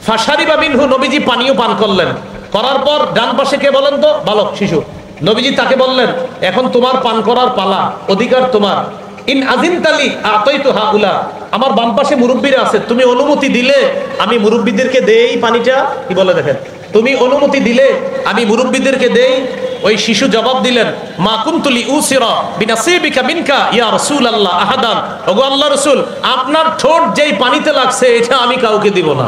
ফাশারিবা মিনহু, নবীজি পানীয় পান করলেন। করার পর ডান পাশে কে বলেন তো? বালক, শিশু। নবীজি তাকে বললেন, এখন তোমার পান করার পালা, অধিকার তোমার। ইন আজিনতালি আতাইতু হাউলা, আমার বাম পাশে মুরব্বীরা আছে, তুমি অনুমতি দিলে আমি মুরব্বীদেরকে দেই পানিটা। কি বলে দেখেন, তুমি অনুমতি দিলে আমি মুরব্বীদেরকে দেই। ওই শিশু জবাব দিলেন, মা কুনতুলি উসিরা বিনাসিবিকা মিনকা ইয়া রাসূলুল্লাহ আহাদান, ওগো আল্লাহর রাসূল, আপনার ঠোঁট যেই পানিতে লাগছে এটা আমি কাউকে দিব না।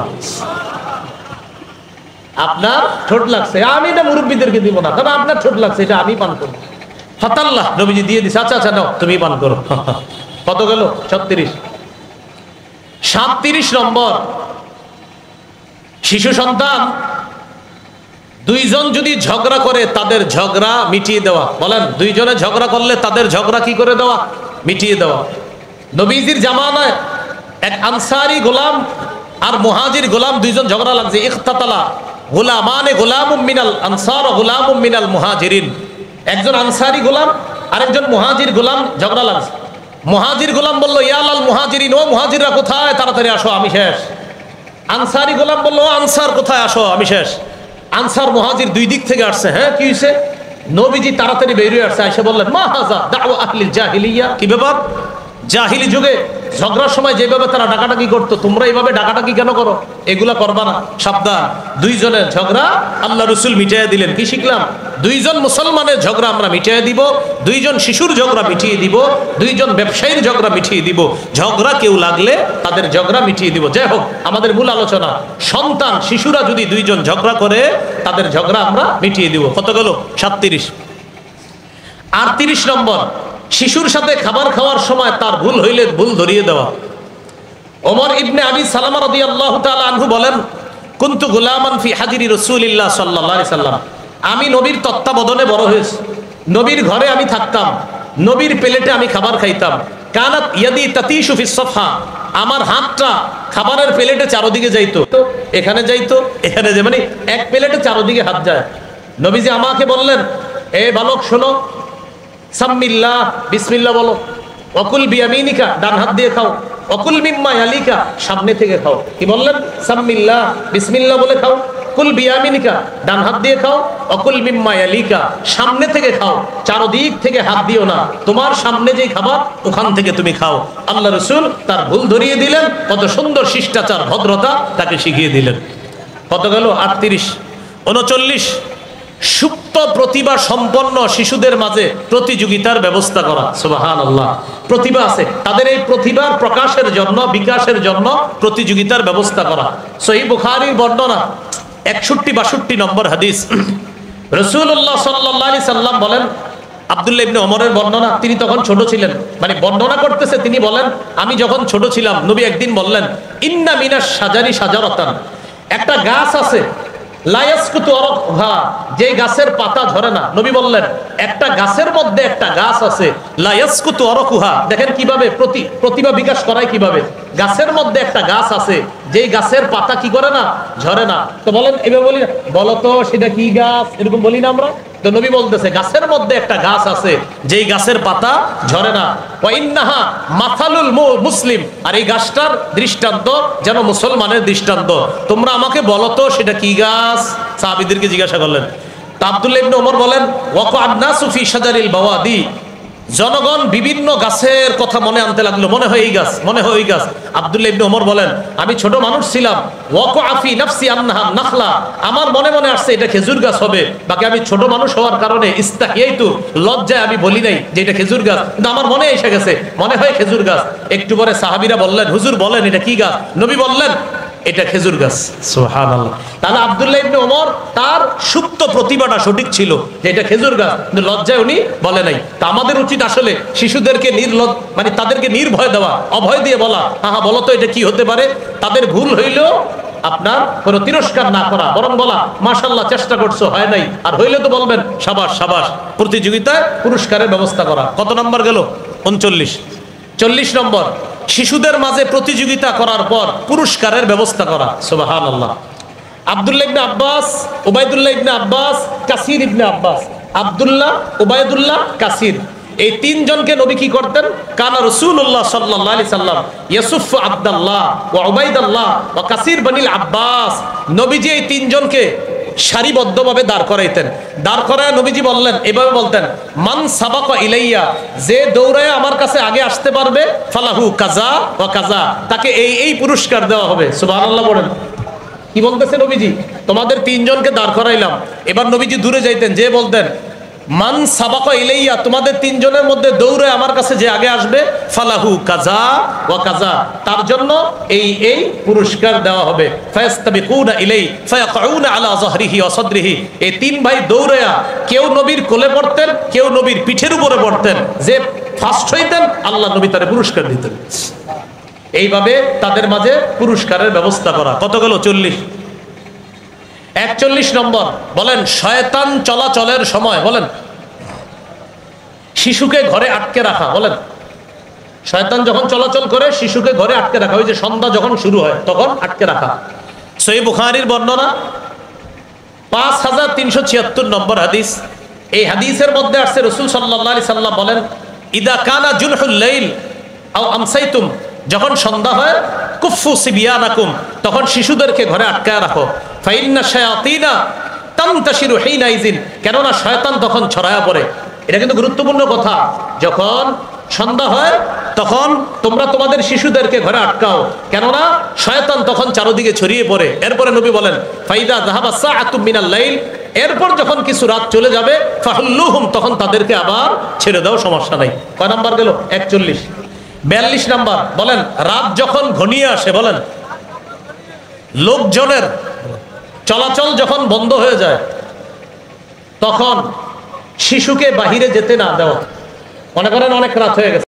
আপনার ঠোঁট লাগছে, আমি এটা মুরব্বীদেরকে দিব না, তবে আপনার ঠোঁট লাগছে এটা আমি পান করব। ফাতাল্লাহ, নবীজি দিয়ে দিছে, আচ্ছা আচ্ছা নাও তুমি পান করো। কত গেল? 36। 37 নম্বর, শিশু সন্তান দুইজন যদি ঝগড়া করে তাদের ঝগড়া মিটিয়ে দেওয়া। বলেন, দুইজনে ঝগড়া করলে তাদের ঝগড়া কি করে দেওয়া? মিটিয়ে দেওয়া। নবীজির জামানায় এক আনসারি গোলাম আর মুহাজির গোলাম দুইজন ঝগড়া লাগছে। ইখতাতালা গোলামানে গোলামুম মিনাল আনসার ওয়া গোলামুম মিনাল মুহাজিরিন। একজন আনসারি গোলাম আর একজন মুহাজির গোলাম ঝগড়া লাগছে। মুহাজির গোলাম বলল, ইয়া লাল মুহাজিরিন, ও মুহাজিররা কোথায়, তাড়াতাড়ি আসো, আমি শেষ। আনসারি গোলাম বলল, ও আনসার কোথায়, আসো, আমি শেষ। আনসার মুহাজির দুই দিক থেকে আসছে। হ্যাঁ, কি হয়েছে? নবীজি তাড়াতাড়ি বেরিয়ে আসছে, এসে বললেন, মা হাযা দাওয়া আহলিল জাহিলিয়া। কি ব্যাপার? জাহিলি যুগে ঝগড়ার সময় যেভাবে তারা ডাকাডাকি করতো, তোমরা এইভাবে ডাকাডাকি কেন করো? এগুলা করবা না, সাবধান। দুইজনের ঝগড়া আল্লাহ রসুল মিটিয়ে দিলেন। কি শিখলাম? দুইজন মুসলমানের ঝগড়া আমরা মিটিয়ে দিব, দুইজন শিশুর ঝগড়া মিটিয়ে দিব, দুইজন ব্যবসায়ীর ঝগড়া মিটিয়ে দিব। ঝগড়া কেউ লাগলে তাদের ঝগড়া মিটিয়ে দিব। যাই হোক, আমাদের মূল আলোচনা, সন্তান শিশুরা যদি দুইজন ঝগড়া করে তাদের ঝগড়া আমরা মিটিয়ে দিব। কত গেল? 37। 38 নম্বর, শিশুর সাথে খাবার খাওয়ার সময় তার ভুল হইলে ভুল ধরিয়ে দেওয়া। ওমর ইবনে আবি সালামা রাদিয়াল্লাহু তাআলা আনহু বলেন, কুনতু গুলামান ফি হাজিরি রাসূলিল্লাহ সাল্লাল্লাহু আলাইহি সাল্লাম। আমি নবীর তত্ত্বাবধানে বড় হয়েছি, নবীর ঘরে আমি থাকতাম, নবীর প্লেটে আমি খাবার খাইতাম। কানাত ইয়াদি তাতিশু ফিস সাফহা, আমার হাতটা খাবারের প্লেটে চারদিকে যাইতো, তো এখানে যাইতো, এখানে যে, মানে এক প্লেটে চারদিকে হাত যায়। নবীজি আমাকে বললেন, এ বালক শোনো, সাম্মিল্লাহ, বিসমিল্লাহ বলো। অকুল বিয়ামিনিকা, ডান হাত দিয়ে খাও। অকুল মিম্মা ইয়ালিকা, সামনে থেকে খাও। কি বললেন? সাম্মিল্লাহ, বিসমিল্লাহ বলে খাও। কুল বিয়ামিনিকা, ডান হাত দিয়ে খাও। অকুল মিম্মা ইয়ালিকা, সামনে থেকে খাও, চারদিক থেকে হাত দিও না। তোমার সামনে যেই খাবার ওখান থেকে তুমি খাও। আল্লাহ রাসূল তার ভুল ধরিয়ে দিলেন, কত সুন্দর শিষ্টাচার ভদ্রতা তাকে শিখিয়ে দিলেন। কত গেল? 38। 39, সুপ্ত প্রতিভা সম্পন্ন শিশুদের মাঝে প্রতিযোগিতার ব্যবস্থা করা। সুবহানাল্লাহ। প্রতিভা আছে, তাদের এই প্রতিভার প্রকাশের জন্য, বিকাশের জন্য প্রতিযোগিতার ব্যবস্থা করা। সহিহ বুখারীর বর্ণনা 61-62 নম্বর হাদিস। রাসূলুল্লাহ সাল্লাল্লাহু আলাইহি সাল্লাম বলেন, আব্দুল্লাহ ইবনে ওমরের বর্ণনা, তিনি তখন ছোট ছিলেন, মানে বর্ণনা করতেছে, তিনি বলেন, আমি যখন ছোট ছিলাম, নবী একদিন বললেন, ইন্না মিনাশ শাজারি শাজারাতান, একটা গাছ আছে, লায়াসকুতু আরকুহা, যে গাছের পাতা ঝরে না। নবী বললেন, একটা গাছের মধ্যে একটা গাছ আছে, লায়াসকুতু আরকুহা। দেখেন কিভাবে প্রতিভা বিকাশ করায় কিভাবে। গাছের মধ্যে একটা গাছ আছে, যেই গাছের পাতা কি করে না, ঝরে না। তো বলেন, এভাবে বলি না, বলো তো সেটা কি গাছ, এরকম বলি না আমরা? তো নবী বলতেছে, গাছের মধ্যে একটা গাছ আছে, যেই গাছের পাতা ঝরে না। ওয়া ইন্নাহা মাসালুল মুসলিম, আর এই গাছটার দৃষ্টান্ত যেন মুসলমানের দৃষ্টান্ত। তোমরা আমাকে বলো তো সেটা কি গাছ? সাহাবীদেরকে জিজ্ঞাসা করলেন। তা আব্দুল্লাহ ইবনে ওমর বলেন, ওয়াকা'আদনা ফি শাজারিল বাওয়াদি, জনগণ বিভিন্ন গাছের কথা মনে আনতে লাগলো, মনে হয় এই গাছ, মনে হয় ওই গাছ। আব্দুল্লাহ ইবনে ওমর বলেন, আমি ছোট মানুষ ছিলাম, ওয়াকা'a ফি নাফসি আন্নাহা নাখলা, আমার মনে মনে আসছে এটা খেজুর গাছ হবে। বাকি আমি ছোট মানুষ হওয়ার কারণে ইস্তাহিয়াইতু, লজ্জায় আমি বলি নাই যে এটা খেজুর গাছ, কিন্তু আমার মনে এসে গেছে, মনে হয় খেজুর গাছ। একটু পরে সাহাবীরা বললেন, হুজুর বলেন এটা কি গাছ? নবী বললেন, এটা খেজুর গাছ। সুবহানাল্লাহ। তাহলে আব্দুল্লাহ ইবনে ওমর তার সুপ্ত প্রতিভাটা সঠিক ছিল যে এটা খেজুর গাছ, কিন্তু লজ্জায় উনি বলে নাই। তা আমাদের উচিত আসলে শিশুদেরকে মানে তাদেরকে নির্ভয় দেওয়া, অভয় দিয়ে বলা, হ্যাঁ বলো তো এটা কি হতে পারে। তাদের ভুল হইলেও আপনার কোনো তিরস্কার না করা, বরং বলা, মাশাআল্লাহ চেষ্টা করছো, হয় নাই, আর হইলে তো বলবেন সাবাস সাবাস। প্রতিযোগিতায় পুরস্কারের ব্যবস্থা করা। কত নম্বর গেল? 39। 40 নম্বর, শিশুদের মাঝে প্রতিযোগিতা করার পর পুরস্কারের ব্যবস্থা করা। সুবহানাল্লাহ। আব্দুল্লাহ ইবনে আব্বাস, উবাইদুল্লাহ ইবনে আব্বাস, কাসির ইবনে আব্বাস, আব্দুল্লাহ, উবাইদুল্লাহ, কাসির, এই তিনজনকে নবী কি করতেন? কানা রাসূলুল্লাহ সাল্লাল্লাহু আলাইহি সাল্লাম ইয়াসুফু আব্দুল্লাহ ওয়া উবাইদুল্লাহ ওয়া কাসির বানিল আব্বাস। নবীজি এই তিনজনকে সারিবদ্ধভাবে দাঁড় করাইতেন। দাঁড় করায় নবীজি বললেন, এভাবে বলতেন, মান সাবাকা ইলাইয়া, যে দৌড়ায় আমার কাছে আগে আসতে পারবে, ফালাহু কাজা ওয়া কাজা, তাকে এই পুরস্কার দেওয়া হবে। সুবহানাল্লাহ বলেন। কি বলতেছে নবীজি? তোমাদের তিনজনকে দাঁড় করাইলাম। এবার নবীজি দূরে যাইতেন, যে বলতেন, মান সাবাকা ইলাইয়া, তোমাদের তিনজনের মধ্যে দৌড়ে আমার কাছে যে আগে আসবে, ফালাহু কাজা ওয়া কাজা, তার জন্য এই পুরস্কার দেওয়া হবে। ফায়াস্তাবিকুনা ইলাই ফায়াকউনা আলা যহরিহি ওয়া সাদরিহি, এই তিন ভাই দৌড়ায়া কেউ নবীর কোলে পড়তেন, কেউ নবীর পিঠের উপরে পড়তেন। যে ফার্স্ট হইতেন, আল্লাহ নবী তারে পুরস্কার দিতেন। এইভাবে তাদের মাঝে পুরস্কারের ব্যবস্থা করা। কত গেল? 40। 41 নম্বর বলেন, শয়তান চলাচলের সময় বলেন শিশুকে ঘরে আটকে রাখা। বলেন, শয়তান যখন চলাচল করে শিশুকে ঘরে আটকে রাখা। ওই যে সন্ধ্যা যখন শুরু হয় তখন আটকে রাখা। সহিহ বুখারীর বর্ণনা 5376 নম্বর হাদিস। এই হাদিসের মধ্যে আসছে রাসূল সাল্লাল্লাহু আলাইহি সাল্লাম বলেন, ইদা কানা জুনহুল লাইল আও আমসাইতুম, যখন সন্ধ্যা হয়, কুফফু সিবিয়ানাকুম, তখন শিশুদেরকে ঘরে আটকায় রাখো। ফাইন্না শায়াতিনা তানতাশিরু হিনাইজিন, কেননা শয়তান তখন ছড়ায়া পড়ে। এটা কিন্তু গুরুত্বপূর্ণ কথা। যখন সন্ধ্যা হয় তখন তোমরা তোমাদের শিশুদেরকে ঘরে আটকাও, কেননা শয়তান তখন চারদিকে ছড়িয়ে পড়ে। এরপরে নবী বলেন, ফাইদা যাহাবা সাআতুম মিনাল লাইল, এরপর যখন কিছু রাত চলে যাবে, ফাহুল্লুহুম, তখন তাদেরকে আবার ছেড়ে দাও, সমস্যা নাই। কয় নাম্বার গেল? 41। 42 নাম্বার বলেন, রাত যখন ঘনিয়ে আসে, বলেন লোকজনের চলাচল যখন বন্ধ হয়ে যায়, তখন শিশুকে বাহিরে যেতে না দেওয়া। মনে করেন অনেক রাত হয়ে গেছে,